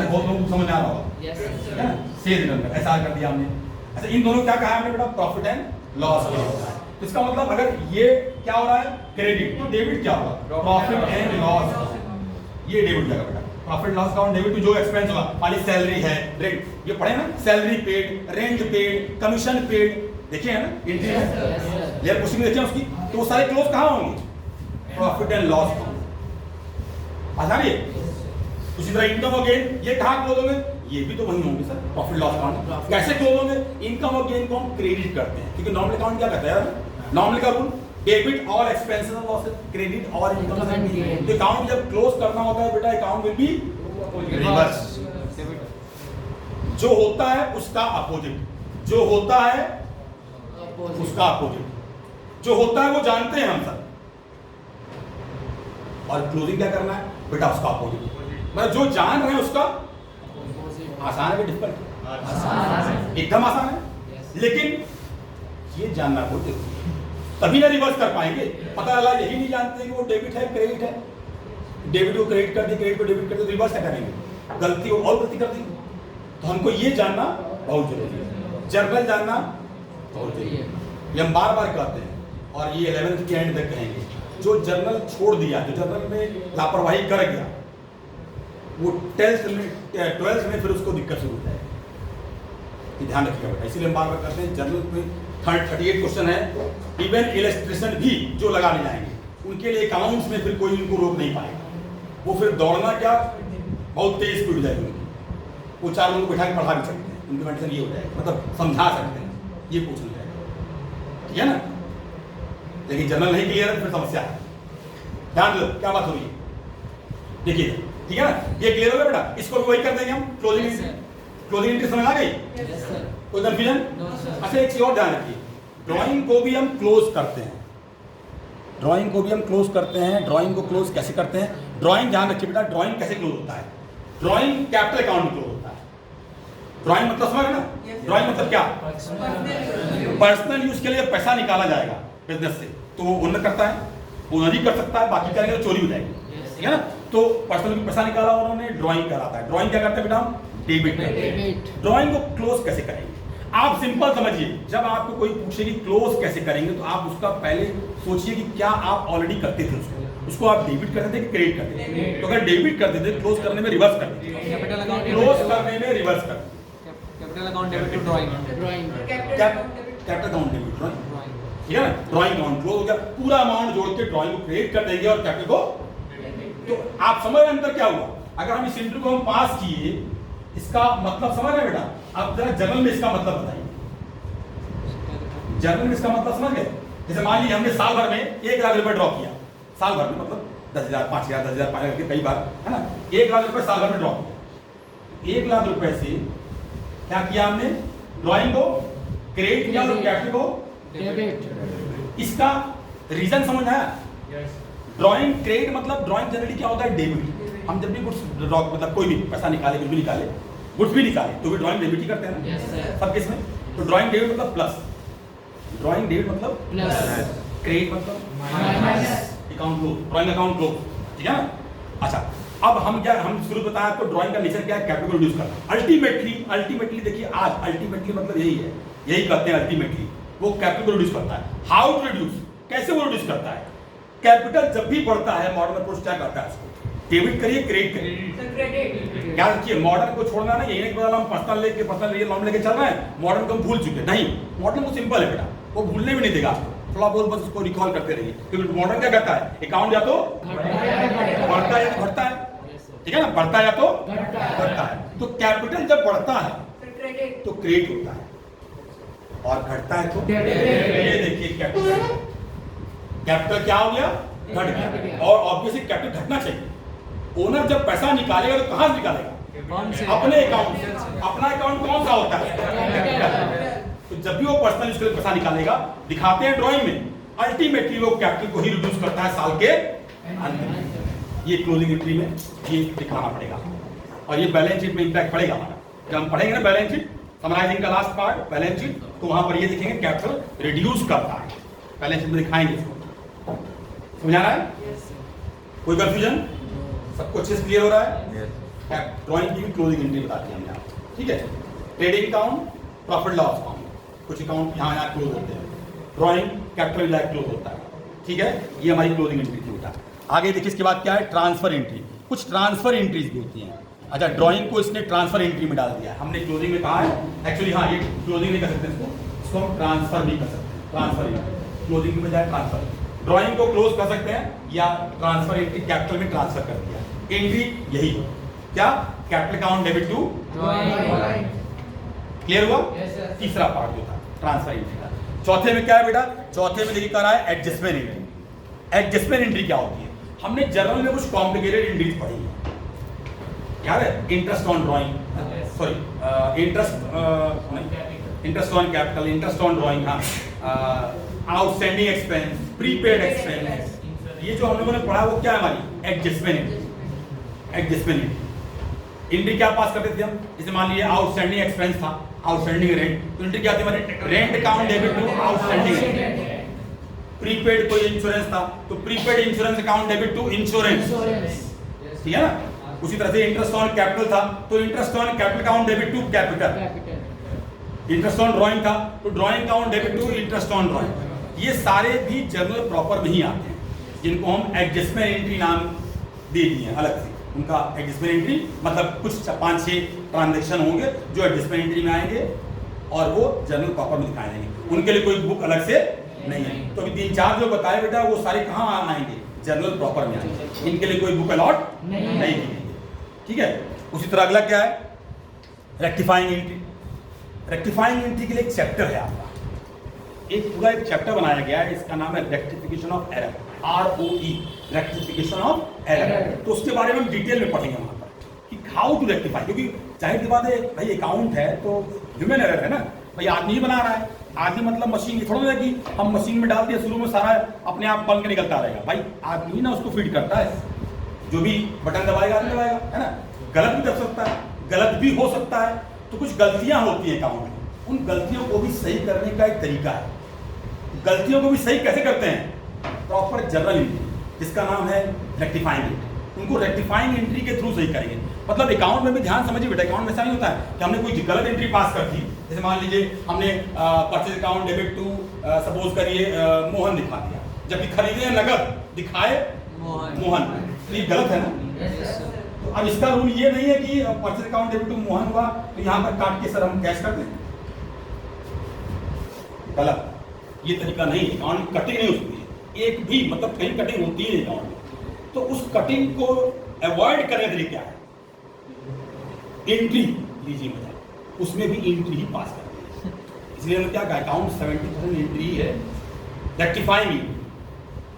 बहुत लोगों को समझ आ रहा होगा। Yes sir. है ना? सेल्स रिटर्न ऐसा कर दिया हमने। अच्छा, इन दोनों क्या कहा हमने बेटा? प्रॉफिट एंड लॉस क्या होता है। तो इसका मतलब अगर ये क्या हो रहा है? क्रेडिट, तो डेबिट क्या होगा? Profit and loss. ये डेबिट जाएगा बेटा। Profit loss account debit to जो एक्सपेंस होगा, मान ली सैलरी है, रेंट, ये पढ़े ना, salary paid, rent paid, commission paid, देखिए है ना एंट्री है, लेयर पोस्टिंग देखिए उसकी, तो वो सारे क्लोज कहाँ होंगे? Profit and loss account. आसान है। उसी तरह इनकम और गेन, ये कहाँ क्लोज होंगे? ये भी तो वही होंगे सर, प्रॉफिट लॉस अकाउंट। कैसे क्लोज होंगे? इनकम और गेन को हम क्रेडिट करते हैं, क्योंकि नॉर्मल अकाउंट क्या कहता है? नॉर्मल का रूल डेबिट और एक्सपेंसेस और लॉसेस, क्रेडिट और इनकम। तो अकाउंट जब क्लोज करना होता है बेटा, अकाउंट विल बी रिवर्स। जो होता है उसका अपोजिट, जो होता है उसका अपोजिट। जो होता है वो जानते हैं हम सब, और क्लोजिंग क्या करना है बेटा? उसका अपोजिट। मतलब जो जान रहे हैं उसका आसान है, डिफिकल्ट? आसान। एकदम आसान है, लेकिन ये जानना बहुत जरूरी है, तभी ना रिवर्स कर पाएंगे। पता लगा यही नहीं जानते कि वो डेबिट है क्रेडिट है, डेबिट को क्रेडिट कर दी, क्रेडिट को डेबिट कर दी, रिवर्स क्या करेंगे? गलती और गलती कर दी। तो हमको ये जानना बहुत जरूरी है, जर्नल जानना बहुत जरूरी है। ये हम बार बार कहते हैं, और ये 11th के एंड तक कहेंगे। जो जर्नल छोड़ दिया, जो जर्नल में लापरवाही कर गया, वो 12th में फिर उसको दिक्कत शुरू हो जाएगी। ध्यान रखिएगा बेटा, इसीलिए हम बार बार करते हैं। जर्नल में 38 क्वेश्चन है, इवन इलस्ट्रेशन भी जो लगाने जाएंगे उनके लिए अकाउंट्स में फिर कोई उनको रोक नहीं पाएगा। वो फिर दौड़ना क्या, बहुत तेज स्पीड हो जाएगी उनकी। वो 4 लोगों को बैठा के पढ़ा भी सकते हैं, उनकी कंडीशन ये हो जाएगी, मतलब समझा सकते हैं, ये पूछ लिया जाएगा, ठीक है ना। लेकिन जर्नल नहीं क्लियर है फिर समस्या है। ध्यान दो क्या बात हो रही है, देखिए, ठीक है ना। ये क्लियर हो गया बेटा, इसको भी वही कर देंगे हम। क्लोजिंग एंट्री समझ आ गई? कोई कंफ्यूजन? अच्छा, एक चीज और ध्यान रखिए, ड्राइंग को भी हम क्लोज करते हैं। ड्राइंग को भी हम क्लोज करते हैं। ड्राइंग को क्लोज कैसे करते हैं? ड्राइंग ध्यान रखिए बेटा, ड्राइंग कैसे क्लोज होता है? ड्राइंग कैपिटल अकाउंट में क्लोज होता है। ड्राइंग मतलब समझ ना, ड्राइंग मतलब क्या? पर्सनल यूज के लिए पैसा निकाला जाएगा बिजनेस से, तो वो ओनर करता है, ओनर ही कर सकता है, बाकी करेंगे तो चोरी हो जाएगी, ठीक है ना। तो पर्सनल में पैसा निकाला उन्होंने, ड्राइंग कहलाता है। ड्राइंग क्या करते हैं बेटा? डेबिट करते हैं। डेबिट। ड्राइंग को क्लोज कैसे करेंगे? आप सिंपल समझिए, जब आपको कोई पूछे कि क्लोज कैसे करेंगे तो आप उसका पहले सोचिए कि क्या आप ऑलरेडी करते थे उसको आप डेबिट करते थे कि क्रेडिट करते थे? तो अगर डेबिट करते थे, क्लोज करने में रिवर्स करते थे, कैपिटल अकाउंट क्लोज करने में रिवर्स करते थे। Capital account debit to drawing drawing capital account capital account debit drawing, drawing ठीक है ना? ड्राइंग अकाउंट क्लोज हो गया, पूरा अमाउंट जोड़ के ड्राइंग को क्रेडिट कर देंगे और कैपिटल को। तो आप समझ रहे हैं अंतर क्या हुआ? अगर हम इस इंटरव्यू को हम पास किए, इसका मतलब समझ रहे हैं बेटा? अब जरा जनरल में इसका मतलब बताइए। जनरल में इसका मतलब समझ गए? जैसे मान लीजिए हमने साल भर में 1 लाख रुपए ड्रॉ किया, साल भर में मतलब 10,000, 5,000, 10,000, 5,000 करके कई बार, है ना? 1 लाख रुपए साल भर में ड्रॉ किया। 1 लाख रुपए से क्या किया हमने? ड्राइंग को क्रेडिट किया और कैपिटल को डेबिट। इसका रीजन समझ आया? ड्राइंग क्रेडिट मतलब ड्राइंग जनरली क्या होता है? डेबिट। हम जब भी गुड्स ड्रॉ मतलब कोई भी पैसा निकाले, कुछ भी निकाले, गुड्स भी निकाले तो भी ड्राइंग डेबिट ही करते हैं ना? Yes, sir. सब केस में। तो ड्राइंग डेबिट मतलब प्लस, ड्राइंग डेबिट मतलब प्लस, क्रेडिट मतलब minus. Account close, drawing account close, ठीक है ना? अच्छा, अब हम शुरू बताया आपको ड्राइंग का नेचर क्या है? कैपिटल को रिड्यूस करना। अल्टीमेटली देखिए, आज अल्टीमेटली मतलब यही है, यही कहते हैं अल्टीमेटली, वो कैपिटल को रिड्यूस करता है। How to reduce? कैसे वो रिड्यूस करता है? कैपिटल जब भी बढ़ता है, मॉडर्न अप्रोच क्या करता है? उसको डेबिट करिए, क्रेडिट करिए। क्रेडिट याद रखिए, मॉडर्न को छोड़ना नहीं, यही नहीं कि हम पर्सनल लोन लेके चल रहे हैं, मॉडर्न को हम भूल चुके। नहीं, मॉडर्न को सिंपल है बेटा, वो भूलने भी नहीं देगा आपको, थोड़ा बहुत बस उसको रिकॉल करते रहिए। क्योंकि मॉडर्न क्या करता है? अकाउंट या तो बढ़ता है या तो घटता है, ठीक है ना? बढ़ता है या तो घटता है। तो कैपिटल जब बढ़ता है क्रेडिट तो क्रेडिट होता है, और घटता है तो डेबिट। ये देखिए कैपिटल क्या हो गया? घट गया। और ऑब्वियसली कैपिटल घटना चाहिए। ओनर जब पैसा निकालेगा तो कहां से निकालेगा? कौन से? अपने अकाउंट से। अपना अकाउंट कौन सा होता है? कैपिटल। तो जब भी वो पर्सनल यूज के लिए पैसा निकालेगा, दिखाते हैं ड्राइंग में, अल्टीमेटली वो कैपिटल को ही रिड्यूस करता है साल के अंत में। ये क्लोजिंग एंट्री में ये दिखाना पड़ेगा, और ये बैलेंस शीट में इंपैक्ट पड़ेगा हमारा। जब हम पढ़ेंगे ना बैलेंस शीट, समराइजिंग का लास्ट पार्ट बैलेंस शीट, तो वहां पर ये देखेंगे कैपिटल रिड्यूस करता है, बैलेंस शीट में दिखाएंगे इसको। समझ आ रहा है? कोई कंफ्यूजन? सबको अच्छे से क्लियर हो रहा है? ड्राइंग की भी क्लोजिंग एंट्री बताती है हमने आपको, ठीक है? Trading account, profit loss account, कुछ अकाउंट यहाँ क्लोज होते हैं, ड्राइंग कैपिटल क्लोज होता है, ठीक है? ये हमारी क्लोजिंग एंट्री थी बेटा। आगे देखिए इसके बाद क्या है? Transfer entry. कुछ ट्रांसफर एंट्रीज भी होती हैं। अच्छा, ड्राइंग को इसने ट्रांसफर एंट्री में डाल दिया है, हमने क्लोजिंग में कहा है एक्चुअली, हाँ ये क्लोजिंग नहीं कर सकते इसको हम ट्रांसफर भी कर सकते हैं। ट्रांसफर एंट्री क्लोजिंग की बजाय ट्रांसफर, ड्राइंग को क्लोज कर सकते हैं या ट्रांसफर एंट्री कैपिटल में ट्रांसफर कर दिया। एंट्री यही हो क्या? Capital account debit to drawing. Clear हुआ? Yes, sir. तीसरा पार्ट जो था ट्रांसफर एंट्री का। चौथे में क्या है बेटा? चौथे में देखिए कर रहा है एडजस्टमेंट एंट्री। एडजस्टमेंट एंट्री क्या होती है? हमने जनरल में कुछ कॉम्प्लिकेटेड एंट्रीज पढ़ी है, याद है? Interest on drawing, sorry interest on capital, interest on drawing, हाँ, आउटस्टैंडिंग एक्सपेंस, प्रीपेड एक्सपेंस, ये जो हम लोगों ने पढ़ा वो क्या है? हमारी adjustment entry. Adjustment entry entry क्या पास करते थे हम? जैसे मान लीजिए आउटस्टैंडिंग एक्सपेंस था, आउटस्टैंडिंग रेंट, तो एंट्री क्या थी हमारी? Rent account debit to outstanding rent. Prepaid कोई इंश्योरेंस था तो prepaid insurance account debit to insurance, ठीक है ना? उसी तरह से इंटरेस्ट ऑन कैपिटल था तो interest on capital account debit to capital. Interest on drawing था तो drawing account debit to interest on drawing. ये सारे भी जनरल प्रॉपर में ही आते हैं, जिनको हम एडजस्टमेंट एंट्री नाम दे दिए हैं अलग से। उनका एडजस्टमेंट एंट्री मतलब कुछ 5-6 ट्रांजैक्शन होंगे जो एडजस्टमेंट एंट्री में आएंगे और वो जनरल प्रॉपर में दिखाए जाएंगे। उनके लिए कोई बुक अलग से नहीं है। तो अभी 3-4 जो बताए बेटा वो सारे कहाँ आएंगे? जनरल प्रॉपर में आएंगे। इनके लिए कोई बुक अलॉट नहीं की गई, ठीक है? उसी तरह अगला क्या है? Rectifying entry. रेक्टिफाइंग एंट्री के लिए एक चैप्टर है आपका, एक पूरा एक चैप्टर बनाया गया है, इसका नाम है rectification of error, ROE, rectification of error. तो उसके बारे में हम डिटेल में पढ़ेंगे वहां पर कि हाउ टू रेक्टिफाई, क्योंकि जाहिर सी बात है भाई अकाउंट है तो ह्यूमन एरर है ना भाई, आदमी ही बना रहा है। आदमी मतलब मशीन की थोड़ा ना कि हम मशीन में डाल दिया शुरू में सारा अपने आप बन के निकलता रहेगा, भाई आदमी ना उसको फीड करता है, जो भी बटन दबाएगा आदमी दबाएगा, है ना? गलत भी कर सकता है, गलत भी हो सकता है, तो कुछ गलतियां होती हैं अकाउंट में, उन गलतियों को भी सही करने का एक तरीका है। गलतियों को भी सही कैसे करते हैं? प्रॉपर जनरल एंट्री, जिसका नाम है रेक्टिफाइंग एंट्री। उनको रेक्टिफाइंग एंट्री के थ्रू सही करेंगे। मतलब अकाउंट में भी ध्यान समझिए बेटा, अकाउंट में ऐसा नहीं होता है कि हमने कोई गलत एंट्री पास कर दी। जैसे मान लीजिए हमने purchase account debit to suppose करिए मोहन दिखा दिया, जबकि खरीदे नगद दिखाए मोहन, तो ये गलत है ना। तो अब इसका रूल ये नहीं है कि purchase account debit to Mohan हुआ तो यहाँ पर काट के सर हम कैश कर दें, गलत। ये तरीका नहीं है, अकाउंट में कटिंग नहीं हो सकती है एक भी, मतलब कहीं कटिंग होती है अकाउंट में। तो उस कटिंग को अवॉइड करने के लिए क्या है, एंट्री लीजिए बेटा, उसमें भी एंट्री ही पास करते हैं। इसलिए हमने क्या कहा, अकाउंट 70% एंट्री ही है। रेक्टिफाइंग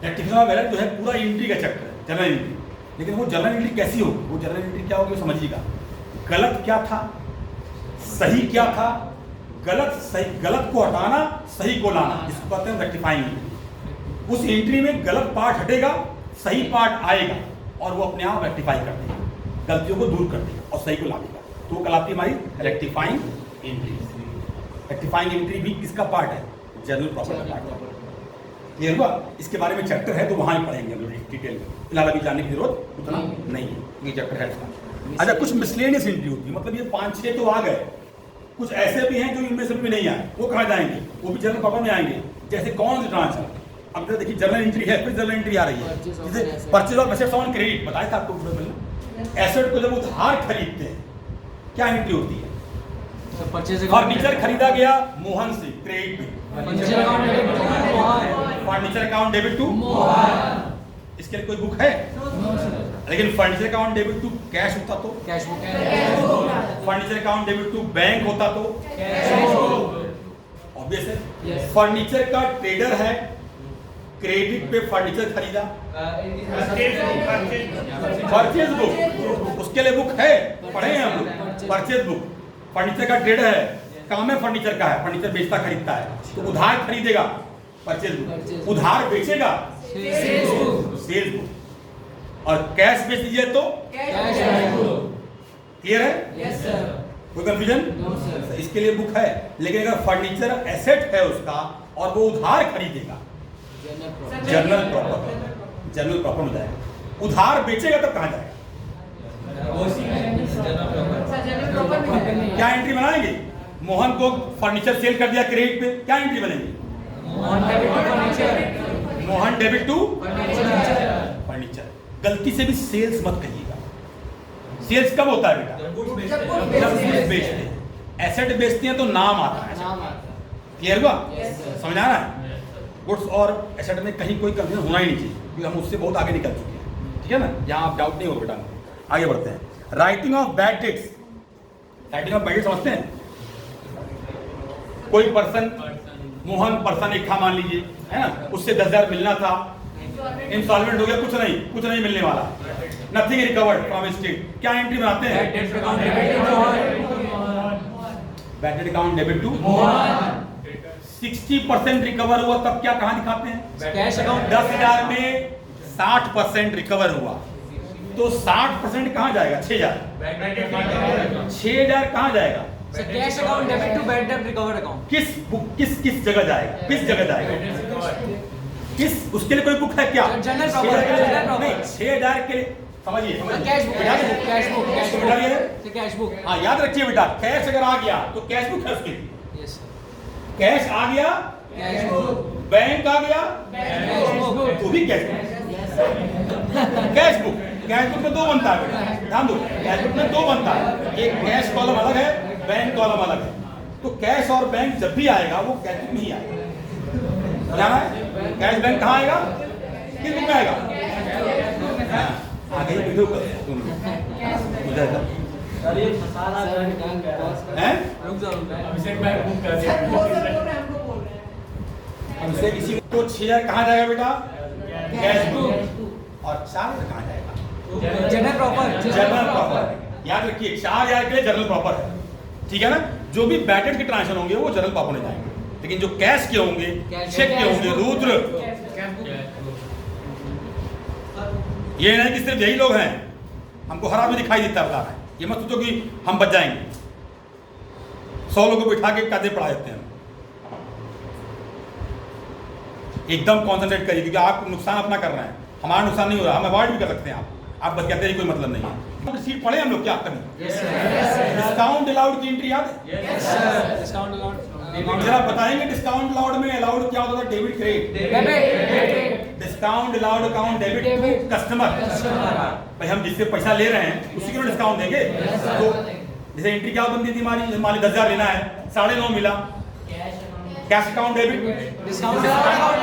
रेक्टिफाइंग जो है पूरा एंट्री का चक्कर है, जनरल एंट्री। लेकिन वो जनरल एंट्री कैसी होगी, वो जनरल एंट्री क्या होगी समझिएगा, गलत क्या था सही क्या था, गलत को हटाना सही को लाना, इसको कहते हैं रेक्टिफाइंग। उस एंट्री में गलत पार्ट हटेगा, सही पार्ट आएगा और वो अपने आप रेक्टिफाई कर देगा, गलतियों को दूर कर देगा और सही को ला देगा। तो वो कहलाती है हमारी रेक्टिफाइंग एंट्री। रेक्टिफाइंग एंट्री भी किसका पार्ट है, जनरल प्रॉपर्टी का पार्ट है। क्लियर हुआ? इसके बारे में चैप्टर है तो वहां ही पढ़ेंगे हम लोग डिटेल में, फिलहाल अभी जानने की जरूरत उतना नहीं है, ये चैप्टर है इसका। अच्छा, कुछ मिसलेनियस एंट्री होती है, मतलब ये 5-6 तो आ गए, कुछ ऐसे भी हैं जो इनमें से भी नहीं आए, वो कहाँ जाएंगे, वो भी जनरल प्रॉपर्टी में आएंगे। जैसे कौन सी ट्रांसफर, अब तो देखिए जनरल एंट्री है, फिर जनरल एंट्री आ रही है, जैसे purchase of assets on credit, बताया था आपको पहले। एसेट को जब उधार खरीदते हैं क्या एंट्री होती है, फर्नीचर खरीदा गया मोहन से क्रेडिट में, furniture account debit to Mohan, इसके लिए कोई बुक है, लेकिन furniture account debit to cash होता तो cash book, furniture account debit to bank होता तो ऑब्वियस है। फर्नीचर का ट्रेडर है, क्रेडिट पे फर्नीचर खरीदा, परचेज बुक, उसके लिए बुक है, पढ़े हैं हम लोग, परचेज बुक। फर्नीचर का ट्रेडर है, काम है फर्नीचर का है, फर्नीचर बेचता खरीदता है, तो उधार खरीदेगा परचेज बुक, उधार बेचेगा सेल्स बुक, और कैश बेच दीजिए तो क्लियर है, कोई कंफ्यूजन? इसके लिए बुक है, लेकिन अगर फर्नीचर एसेट है उसका और वो उधार खरीदेगा, जनरल प्रॉपर्टी में जाएगा। उधार बेचेगा तब कहाँ जाएगा, क्या एंट्री बनाएंगे? मोहन को फर्नीचर सेल कर दिया क्रेडिट पे, क्या एंट्री बनेगी, मोहन डेबिट टू फर्नीचर। गलती से भी सेल्स मत कहिएगा, सेल्स कब होता है बेटा, जब गुड्स बेचते हैं, एसेट बेचते हैं तो नाम आता है। क्लियर हुआ? समझ आ रहा है? गुड्स और एसेट में कहीं कोई कंफ्यूजन होना ही नहीं चाहिए, क्योंकि हम उससे बहुत आगे निकल चुके हैं, ठीक है ना, यहाँ आप डाउट नहीं हो बेटा। आगे बढ़ते हैं, writing of bad debts. Writing of bad debts समझते हैं? कोई पर्सन, मोहन पर्सन एक था मान लीजिए, है ना, उससे 10,000 मिलना था, इंसॉल्वेंट हो गया, कुछ नहीं मिलने वाला, नथिंग रिकवर्ड फ्रॉम स्टेट, क्या एंट्री बनाते हैं, bad debt account debit to Mohan. 60% recover हुआ तब क्या कहाँ दिखाते हैं, कैश अकाउंट। 10,000 में 60% रिकवर हुआ तो 60% कहाँ जाएगा, 6,000, 6,000 कहाँ जाएगा, cash account debit to bad debt recovered account. किस बुक, किस जगह जाएगा, किस जगह जाएगा, किस, उसके लिए कोई बुक है क्या, जनरल प्रॉपर्टी नहीं, 6,000 के लिए समझिए, कैश बुक। हाँ याद रखिए बेटा, कैश अगर आ गया तो कैश बुक है उसके लिए, कैश आ गया कैश बुक, बैंक आ गया तो भी कैश बुक। कैश बुक में 2 बनता है बेटा, ध्यान दो, कैश बुक में 2 बनता है, एक कैश कॉलम अलग है, बैंक कॉलम अलग है। तो कैश और बैंक जब भी आएगा वो कैश बुक में ही आएगा, जाना है, कैश बैंक कहाँ आएगा, किस बुक में आएगा, आ गई वीडियो कर हमसे किसी को 6,000 कहाँ जाएगा बेटा, कैश बुक, और 4,000 कहाँ जाएगा, जनरल प्रॉपर। General proper. याद रखिए 4,000 के लिए जनरल प्रॉपर है, ठीक है ना। जो भी बैड डेट के ट्रांजेक्शन होंगे वो जनरल प्रॉपर में जाएंगे, लेकिन जो कैश के होंगे, चेक के होंगे, रुद्र, ये नहीं कि सिर्फ यही लोग हैं, हमको हर आदमी दिखाई देता बता रहा है, ये मत सोचो कि हम बच जाएंगे, 100 लोगों को बिठा के कायदे पढ़ा देते हैं। एकदम कॉन्सेंट्रेट करिए, क्योंकि आप नुकसान अपना कर रहे हैं, हमारा नुकसान नहीं हो रहा, हम अवॉइड भी कर सकते हैं। आप बस कहते हैं कोई मतलब नहीं है। सीट पढ़े हम लोग क्या कभी? Yes, sir. डिस्काउंट अलाउड की एंट्री याद है? Yes, sir. Discount allowed. जरा बताएंगे डिस्काउंट अलाउड में अलाउड क्या होता था? Debit credit. Debit. Discount allowed account debit to customer. भाई हम जिससे पैसा ले रहे हैं उसी को डिस्काउंट देंगे। तो जैसे एंट्री क्या बनती थी हमारी, मान ली 10,000 लेना है, 9.5 मिला, cash account debit Discount allowed.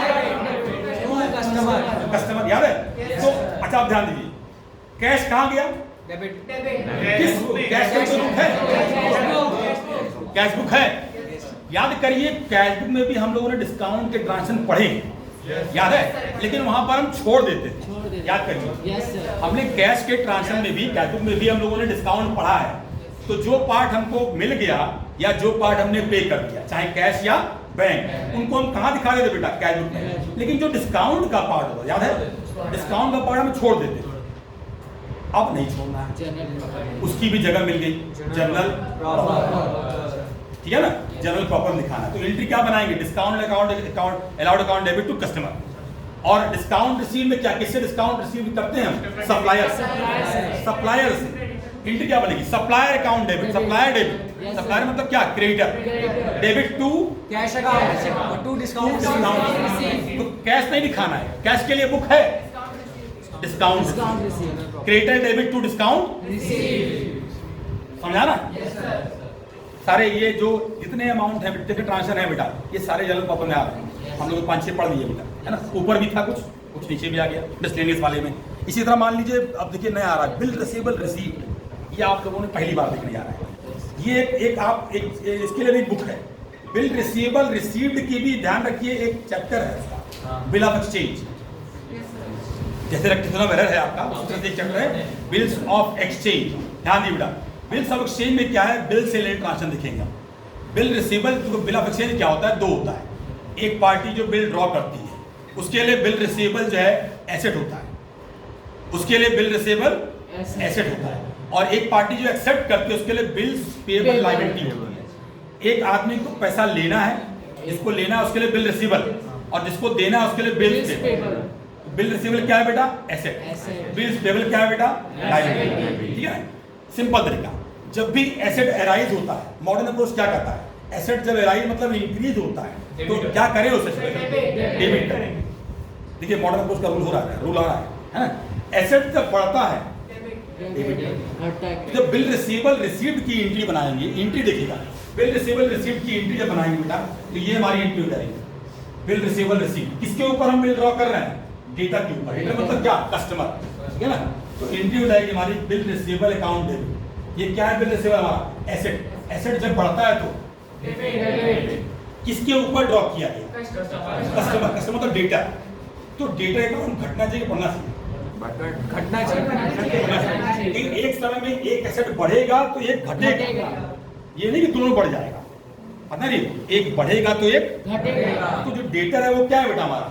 To customer. Customer, याद है? तो अच्छा आप ध्यान दीजिए, कैश कहाँ गया? Debit. किस कैश का बुक है? कैश बुक है। याद करिए कैश बुक में भी हम लोगों ने डिस्काउंट के ट्रांजेक्शन पढ़े, याद है? लेकिन वहां पर हम छोड़ देते थे, याद करिए। हमने कैश के ट्रांजेक्शन में भी, कैश बुक में भी हम लोगों ने डिस्काउंट पढ़ा है। तो जो पार्ट हमको मिल गया या जो पार्ट हमने पे कर दिया, चाहे कैश या बैंक, उनको हम कहाँ दिखा देते बेटा? कैश बुक में। लेकिन जो डिस्काउंट का पार्ट होता, याद है? डिस्काउंट का पार्ट हम छोड़ देते थे, अब नहीं छोड़ना है, उसकी भी जगह मिल गई, जनरल ठीक है ना, जनरल प्रॉपर लिखाना है। तो एंट्री क्या बनाएंगे? Discount allowed account debit to customer. और डिस्काउंट रिसीव में क्या, किससे डिस्काउंट रिसीव करते हैं हम? सप्लायर से। एंट्री क्या बनेगी? Supplier account debit, supplier debit. Supplier मतलब क्या? Creditor. Debit to Cash account. और to discount. तो कैश नहीं दिखाना है, कैश के लिए बुक है discount. Creditor debit to discount, समझा ना? सारे ये जो जितने अमाउंट है, जितने ट्रांजेक्शन है बेटा, ये सारे जनरल प्रॉपर में आ रहे हैं। हम लोग 5-6 पढ़ लिए बेटा, है ना? ऊपर भी था कुछ नीचे भी आ गया मिसलेनियस वाले में। इसी तरह मान लीजिए अब देखिए नया आ रहा है बिल रिसीवेबल रिसीप्ट। ये आप लोगों ने पहली बार देखने जा रहा है। ये एक इसके लिए भी बुक है। बिल रिसीवेबल रिसीव्ड की भी ध्यान रखिए, एक चैप्टर है उसका, बिल ऑफ एक्सचेंज। जैसे रेक्टिफिकेशन ऑफ एरर है आपका, उस तरह से एक चैप्टर है बिल्स ऑफ एक्सचेंज। ध्यान दिए बेटा, बिल्स ऑफ एक्सचेंज में क्या है? बिल से रिलेटेड ट्रांजेक्शन दिखेंगे। Bill receivable, bill of exchange क्या होता है? 2 होता है। एक पार्टी जो बिल ड्रॉ करती है उसके लिए बिल रिसीवेबल जो है एसेट होता है, उसके लिए बिल रिसीवेबल एसेट होता है। और एक पार्टी जो एक्सेप्ट करती है उसके लिए बिल्स पेएबल लायबिलिटी होती है। एक आदमी को पैसा लेना है, जिसको लेना है उसके लिए बिल रिसीवेबल, और जिसको देना है उसके लिए बिल्स पेएबल। बिल रिसीवेबल क्या है बेटा? एसेट। बिल्स पेएबल क्या है बेटा? लायबिलिटी। ठीक है, सिंपल तरीका। जब भी एसेट अराइज होता है, मॉडर्न अप्रोच क्या कहता है? एसेट जब अराइज मतलब इंक्रीज होता है तो क्या करें उसे? डेबिट करें। देखिए मॉडर्न अप्रोच का रूल आ रहा है ना? एसेट जब बढ़ता है डेबिट करें। जब बिल रिसीवेबल रिसीव्ड की एंट्री बनाएंगे, एंट्री देखिएगा, बिल रिसीवेबल रिसीव्ड की एंट्री जब बनाएंगे बेटा, तो ये हमारी एंट्री हो जाएगी। बिल रिसीवेबल रिसीव्ड किसके ऊपर हम बिल ड्रॉ कर रहे हैं? डेटा के ऊपर। डेटा मतलब क्या? कस्टमर, ठीक है ना? तो एंट्री हो जाएगी हमारी बिल रिसीवेबल अकाउंट डेबिट। ये क्या है? बिल रिसीवेबल हमारा एसेट। एसेट जब बढ़ता है तो किसके ऊपर ड्रॉ किया गया? कस्टमर। कस्टमर मतलब डेटा। तो डेटा अकाउंट घटना चाहिए, बढ़ना चाहिए? घटना चाहिए। एक समय में एक एसेट बढ़ेगा तो एक घटेगा। ये नहीं कि दोनों बढ़ जाएगा, पता नहीं, एक बढ़ेगा तो एक घटेगा। तो जो डेटा है वो क्या है बेटा? हमारा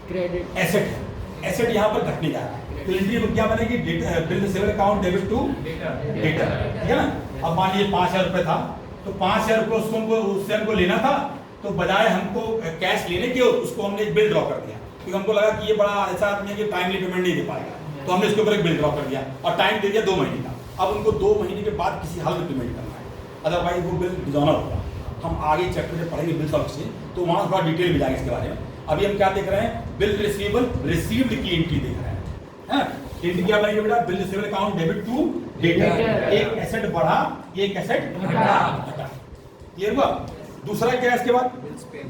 क्रेडिट एसेट है। एसेट यहाँ पर घटने जा रहा है, तो एंट्री क्या बनेगी? Bill receivable account debit to debtor, ठीक है ना? अब मान लीजिए 5,000 रुपये था, तो 5,000 रुपये उससे हमको लेना था, तो बजाय हमको कैश लेने के उसको हमने एक बिल ड्रॉ कर दिया, क्योंकि हमको लगा कि ये बड़ा ऐसा आदमी है कि टाइमली पेमेंट नहीं दे पाएगा, तो हमने इसके ऊपर एक बिल ड्रॉ कर दिया और टाइम दे दिया 2 महीने का। अब उनको 2 महीने के बाद किसी हाल में पेमेंट करना है, अदरवाइज वो बिल भिजवाना होगा। हम आगे चैप्टर में पढ़ेंगे बिल्स ऑफ एक्सचेंज, तो वहाँ थोड़ा डिटेल में जाएंगे इसके बारे में। अभी हम क्या देख रहे हैं? बिल रिसीवेबल रिसीव्ड की एंट्री देख रहे हैं, है ना? एंट्री क्या बनेगी बेटा? Bill receivable account debit to debtor. एक एसेट बढ़ा, एक एसेट घटा। क्लियर हुआ? दूसरा क्या है इसके बाद?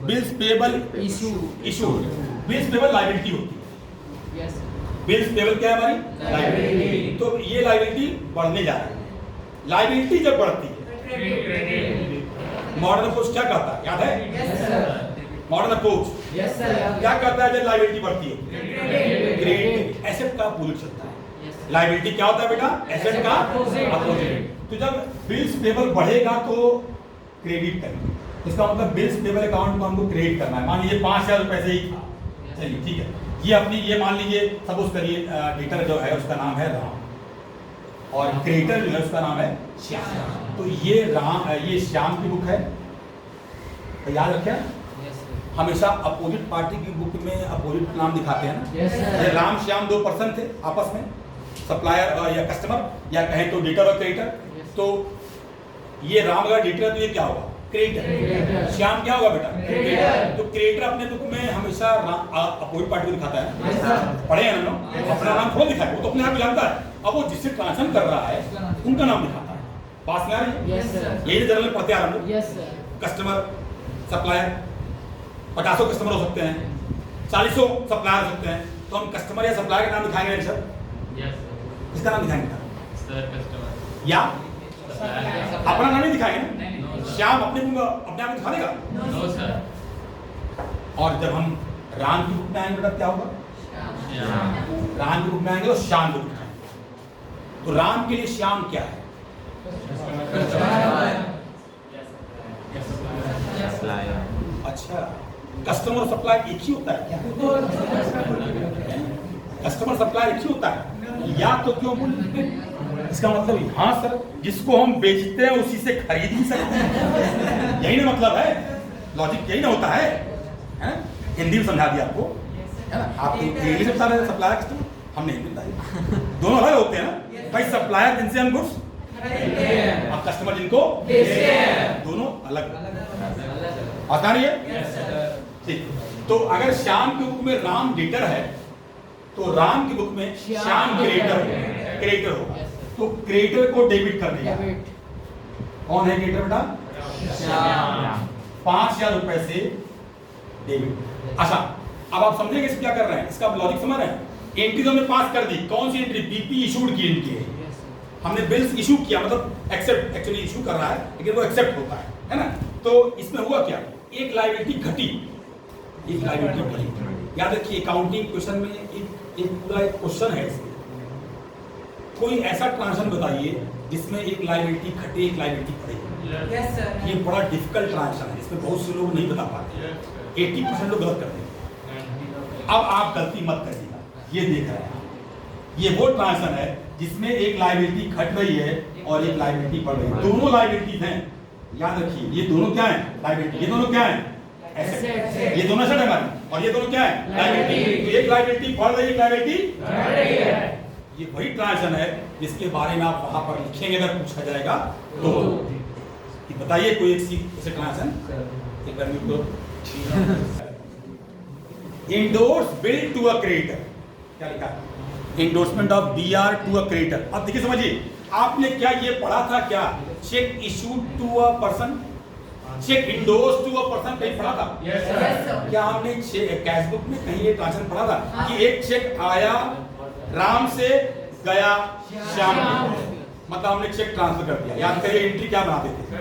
Bills payable issued. Bills payable liability होती है। बिल्स पेएबल क्या है हमारी? लायबिलिटी। तो ये लायबिलिटी बढ़ने जा रही है। लायबिलिटी जब बढ़ती है, मॉडर्न अप्रोच क्या कहता है? याद है? मॉडर्न अप्रोच क्या कहता है जब लायबिलिटी बढ़ती है? क्रेडिट। एसेट का अपोजिट चलता है। लायबिलिटी क्या होता है बेटा? एसेट का अपोजिट। तो जब बिल्स पेएबल बढ़ेगा तो क्रेडिट करेंगे, इसका मतलब बिल्स पेएबल अकाउंट को हमको क्रेडिट करना है। मान लीजिए 5,000 रुपये से ही था, चलिए ठीक है, ये अपनी ये मान लीजिए सपोज करिए डेटर जो है उसका नाम है राम और क्रेडिटर जो है उसका नाम है श्याम। तो ये श्याम की बुक है, तो याद रखें हमेशा अपोजिट पार्टी की बुक में अपोजिट नाम दिखाते हैं ना। ये राम श्याम 2 पर्सन थे आपस में, सप्लायर या कस्टमर, या कहें तो डेटर और क्रेडिटर। तो ये राम अगर डेटर है तो ये क्या होगा? क्रेडिटर। श्याम क्या होगा बेटा? क्रेडिटर। तो क्रेडिटर अपने बुक में हमेशा अपोजिट पार्टी को दिखाता है, पढ़े हैं ना लोग? अपना नाम थोड़ा दिखाए, वो तो अपने आप जानता है। अब वो जिससे ट्रांसफर कर रहा है उनका नाम दिखाता है। पास में आ रही है? यही तो जनरल पढ़ते आ रहे हैं हम लोग। कस्टमर, सप्लायर, 50 कस्टमर हो सकते हैं, 40 सप्लायर हो सकते हैं। तो हम कस्टमर या सप्लायर का नाम दिखाएंगे सर? इसका नाम दिखाएंगे या अपना नाम नहीं दिखाएंगे? श्याम अपने आप दिखा देगा? और जब हम राम की बुक में आएंगे बेटा क्या होगा? राम की बुक में आएंगे तो श्याम को दिखाएंगे। तो राम के लिए श्याम क्या है? अच्छा, कस्टमर और सप्लायर एक ही होता है क्या? कस्टमर सप्लायर एक ही होता है या तो क्यों बोल? इसका मतलब हाँ सर, जिसको हम बेचते हैं उसी से खरीद ही सकते हैं, यही ना मतलब है, लॉजिक यही ना होता है? हिंदी में समझा दिया आपको, है ना? आप इंग्लिश में बता रहे सप्लायर कस्टमर, हमने हिंदी बताई। दोनों अलग होते हैं ना भाई। सप्लायर जिनसे हम गुड्स और कस्टमर जिनको बेचते हैं, दोनों अलग आसान है। ठीक, तो अगर श्याम की बुक में राम डेटर है तो राम की बुक में श्याम क्रेडिटर होगा। तो क्रेडिटर को डेबिट कर दिया। कौन है क्रेडिटर बेटा? श्याम। 5,000 रुपए से डेबिट। अच्छा, अब आप समझेंगे इसे क्या कर रहे हैं, इसका लॉजिक समझ रहे हैं? एंट्री तो हमने पास कर दी। कौन सी एंट्री? बीपी इशूड की एंट्री है। हमने बिल्स इशू किया, मतलब एक्सेप्ट, एक्चुअली इशू कर रहा है लेकिन वो एक्सेप्ट होता है ना? तो इसमें हुआ क्या? एक लायबिलिटी घटी, एक लायबिलिटी बढ़ी। याद रखिए अकाउंटिंग क्वेश्चन में एक पूरा एक क्वेश्चन है इसमें। कोई ऐसा ट्रांजेक्शन बताइए जिसमें एक लायबिलिटी घटे, एक लायबिलिटी बढ़े। Yes sir. ये बड़ा डिफिकल्ट ट्रांजेक्शन है, इसमें बहुत से लोग नहीं बता पाते। 80% लोग गलत करते हैं। अब आप गलती मत करिएगा, ये देख रहे हैं ये वो ट्रांजेक्शन है जिसमें एक लायबिलिटी घट रही है और एक लायबिलिटी बढ़ रही है। दोनों लायबिलिटीज हैं, याद रखिए। ये दोनों क्या है? लायबिलिटी। ये दोनों क्या है? एसेट। ये दोनों एसेट है हमारी, और ये दोनों क्या है? लायबिलिटी। तो एक लायबिलिटी बढ़ रही है, एक लायबिलिटी घट रही है। ये वही ट्रांजेक्शन है जिसके बारे में आप वहां पर लिखेंगे अगर पूछा जाएगा तो। बताइए कोई एक ऐसे ट्रांजेक्शन एक बार तो endorse bill to a creditor, क्या लिखा है? Endorsement of BR to a creditor. अब देखिए समझिए, आपने क्या ये पढ़ा था क्या? Cheque issued to a person, cheque endorse to a person, कहीं पढ़ा था? Yes sir. क्या हमने कैश बुक में कहीं ये ट्रांजेक्शन पढ़ा था कि एक चेक आया राम से गया श्याम को, मतलब हमने चेक ट्रांसफर कर दिया। याद करिए एंट्री क्या बनाते थे? सर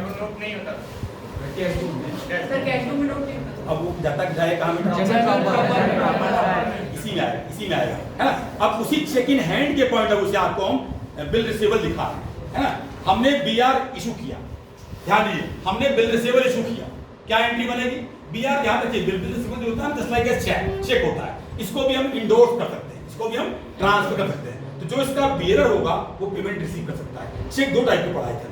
कैश बुक में नोट नहीं होता। अब वो जब तक जाए कहाँ में? इसी में आएगा, इसी में आएगा, है ना? अब उसी चेक इन हैंड के पॉइंट ऑफ व्यू से आपको हम बिल रिसीवेबल दिखा रहे हैं, है ना? हमने बीआर इशू किया, ध्यान दीजिए, हमने बिल रिसीवेबल इशू किया। क्या एंट्री बनेगी? बीआर। ध्यान रखिए, बिल रिसीवेबल जो होता है जस्ट लाइक ए चेक होता है, इसको भी हम इंडोर्स कर सकते हैं, इसको भी हम ट्रांसफर कर सकते हैं। तो जो इसका बियरर होगा वो पेमेंट रिसीव कर सकता है। चेक दो टाइप के पढ़ाई करना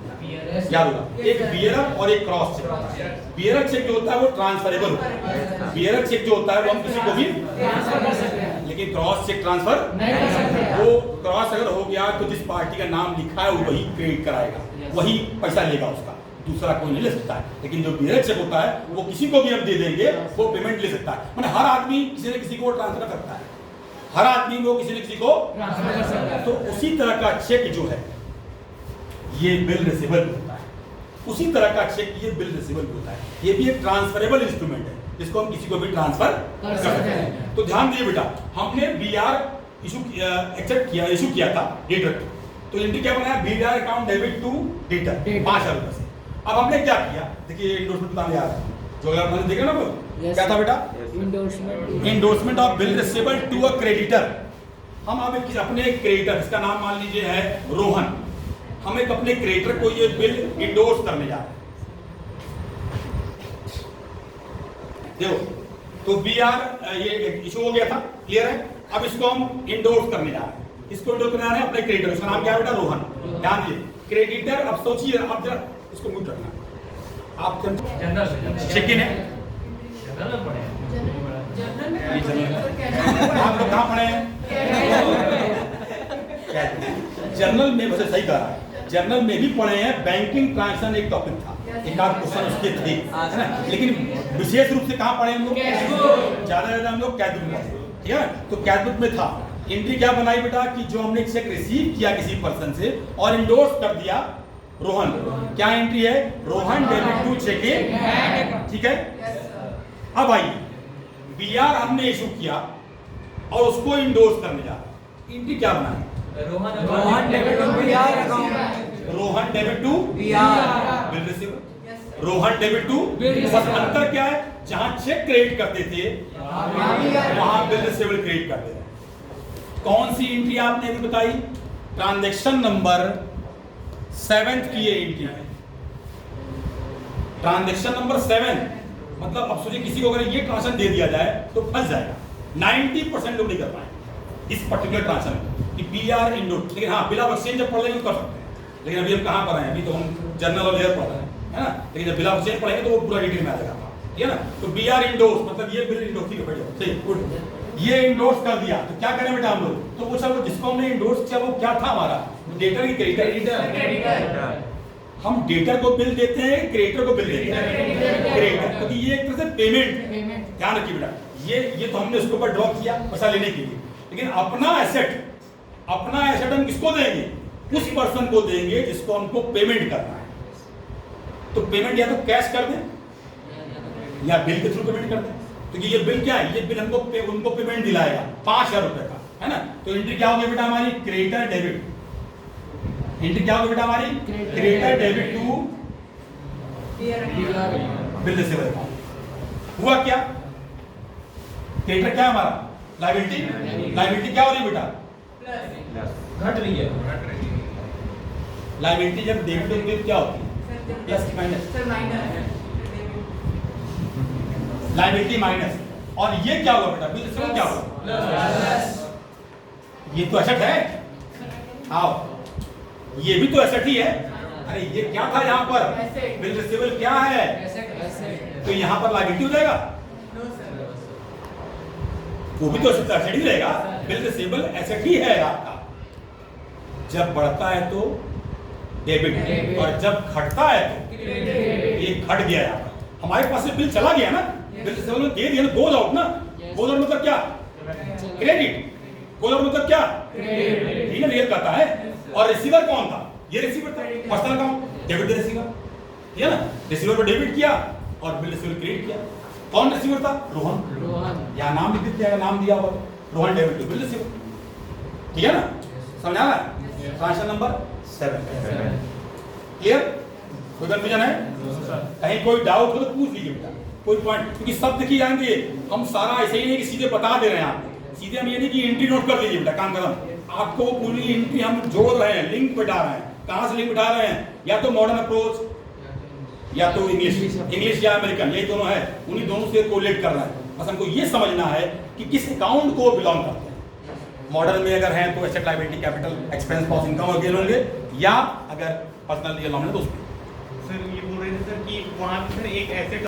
याद होगा, एक बियरर और एक क्रॉस चेक होता है। बियरर चेक जो होता है वो ट्रांसफरेबल होता है। बियरर चेक जो होता है वो हम किसी को भी ट्रांसफर कर सकते हैं, लेकिन क्रॉस चेक ट्रांसफर नहीं कर सकते। वो क्रॉस अगर हो गया तो जिस पार्टी का नाम लिखा है वो वही क्रेडिट कराएगा, वही पैसा लेगा उसका, दूसरा कोई नहीं ले सकता है। लेकिन जो बियरर चेक होता है वो किसी को भी हम दे देंगे, वो पेमेंट ले सकता है। मतलब हर आदमी किसी न किसी को ट्रांसफर कर सकता है, हर आदमी वो किसी न किसी को ट्रांसफर कर सकता है। तो उसी तरह का चेक जो है ये बिल रिसीवेबल होता है, उसी तरह का चेक ये बिल रिसीवेबल होता है। ये भी एक ट्रांसफरेबल इंस्ट्रूमेंट है जिसको हम किसी को भी ट्रांसफर कर सकते हैं। तो ध्यान दीजिए बेटा, हमने बीआर इशू एक्सेप्ट किया, इशू किया था डेटर, तो एंट्री क्या बनाया? BR account debit to debtor 5,000 रुपए से। अब हमने क्या किया? देखिए इंडोर्समेंट बताने आ रहा है, जो अगर आपने देखा ना वो क्या था बेटा? Endorsement of bill receivable to a creditor. हम अब अपने क्रेडिटर, इसका नाम मान लीजिए है रोहन, हम एक अपने क्रेडिटर को ये बिल इंडोर्स करने जा रहे हैं। देखो, तो बीआर ये इशू हो गया था, क्लियर है? अब इसको हम इंडोर्स करने जा रहे हैं। इसको इंडोर्स करने जा रहे हैं अपने क्रेडिटर, उसका नाम क्या है बेटा? रोहन। ध्यान दीजिए, क्रेडिटर, अब सोचिए, अब जरा इसको म्यूट रखना। आप चेक इन है, आप लोग कहाँ पढ़े हैं? जनरल में वैसे सही कह रहा है, जनरल में भी पढ़े हैं, बैंकिंग ट्रांजैक्शन एक टॉपिक था, एक आध क्वेश्चन उसके थे, है ना, लेकिन विशेष रूप से कहाँ पढ़े हम लोग, ज्यादा हम लोग कैश बुक में पढ़े, ठीक है। तो कैश बुक में था एंट्री क्या बनाई बेटा कि जो हमने चेक रिसीव किया किसी पर्सन से और इंडोर्स कर दिया रोहन, क्या एंट्री है, रोहन डेबिट टू चेकिंग, ठीक है। अब आइए बीआर हमने इशू किया और उसको इंडोर्स करने जा रहा, एंट्री क्या बनाए, Rohan debit to BR account, Rohan debit to BR bill receiver, Rohan debit to, बस अंतर क्या है, जहां चेक क्रेडिट करते थे वहां बिल रिसीवेबल क्रेडिट करते थे। कौन सी एंट्री आपने अभी बताई, ट्रांजैक्शन नंबर 7 की ये एंट्री है, ट्रांजैक्शन नंबर 7, मतलब अब सोचिए किसी को अगर ये ट्रांजैक्शन दे दिया जाए तो फंस जाएगा, 90% लोग नहीं कर पाएंगे इस पर्टिकुलर ट्रांजैक्शन की बीआर इंडो, लेकिन हाँ बिल ऑफ एक्सचेंज जब पढ़ लेंगे तो कर सकते हैं, लेकिन अभी हम कहाँ पर हैं, अभी तो हम जर्नल और लेयर पढ़ रहे हैं, है ना, लेकिन जब बिल ऑफ एक्सचेंज पढ़ेंगे तो वो पूरा डिटेल में आ जाएगा, ठीक है ना। तो बीआर इंडोर्स मतलब ये बिल इंडोर्स, ठीक है, बढ़िया, सही, गुड, ये इंडोर्स कर दिया तो क्या करें बेटा हम लोग, तो पूछा वो जिसको हमने इंडोर्स किया वो क्या था हमारा, डेटर की क्रेडिटर, हम डेटर को बिल देते हैं, क्रेडिटर को बिल देते हैं, क्रेडिटर, क्योंकि ये एक तरह से पेमेंट, ध्यान रखिए बेटा, ये तो हमने उसके ऊपर ड्रॉ किया पैसा लेने के लिए, लेकिन अपना एसेट हम किसको देंगे, उस पर्सन को देंगे जिसको हमको पेमेंट करना है, तो पेमेंट या तो कैश कर दें या बिल के थ्रू पेमेंट कर दें, तो ये बिल क्या है, ये बिल हमको उनको पेमेंट दिलाएगा 5,000 रुपए का, है ना, तो एंट्री क्या होगी बेटा हमारी, क्रेडिटर डेबिट, एंट्री क्या होगी बेटा हमारी, creditor debit to bill receivable account. हुआ क्या, क्रेडिटर क्या है हमारा, लायबिलिटी क्या हो रही है बेटा, घट रही है, लायबिलिटी जब डेबिट होती है क्या होती है, प्लस की माइनस, लायबिलिटी माइनस, और ये क्या होगा बेटा, बिल रिसीवेबल क्या होगा, ये तो एसेट है, आओ ये भी तो एसेट ही है, अरे ये क्या था यहाँ पर, बिल रिसीवेबल क्या है, तो यहाँ पर लायबिलिटी हो जाएगा, वो भी तो एसेट ही रहेगा, बिल रिसीवेबल एसेट ही है आपका, जब बढ़ता है तो डेबिट और जब घटता है तो ये घट गया यहाँ पर, हमारे पास से बिल चला गया ना, बिल रिसीवेबल में दे दिया ना, गोज आउट ना, गोज आउट मतलब क्या, क्रेडिट, गोज आउट मतलब क्या, क्रेडिट, रियल कहता है, और रिसीवर कौन था, ये रिसीवर था, personal account, debit the receiver, ठीक है ना, रिसीवर को डेबिट किया और बिल रिसीवर क्रेडिट किया, कौन रिसीवर था, रोहन, यहाँ नाम लिख देते हैं, नाम दिया हुआ Rohan debit to bill receiver, ठीक है ना, समझा ना, ट्रांजैक्शन नंबर 7, क्लियर, कोई कंफ्यूजन है, कहीं कोई डाउट हो तो पूछ लीजिए बेटा, कोई पॉइंट, क्योंकि सब देखिए जाएंगे, हम सारा ऐसे ही नहीं कि सीधे बता दे रहे हैं आपको, सीधे हम ये नहीं कि एंट्री नोट कर लीजिए बेटा, काम खत्म, आपको वो पूरी एंट्री हम जोड़ रहे हैं, लिंक बिठा रहे हैं, कहाँ से लिंक बिठा रहे हैं, या तो मॉडर्न अप्रोच या तो इंग्लिश या अमेरिकन, यही दोनों है, उन्हीं दोनों से कोरिलेट कर रहे हैं, बस हमको ये समझना है कि किस अकाउंट को बिलोंग करते हैं, मॉडर्न में अगर हैं तो asset liability capital expense cost income और गेन होंगे, या अगर पर्सनल रियल नॉमिनल तो उसमें सर ये बोल रहे थे सर कि वहाँ पे सर एक एसेट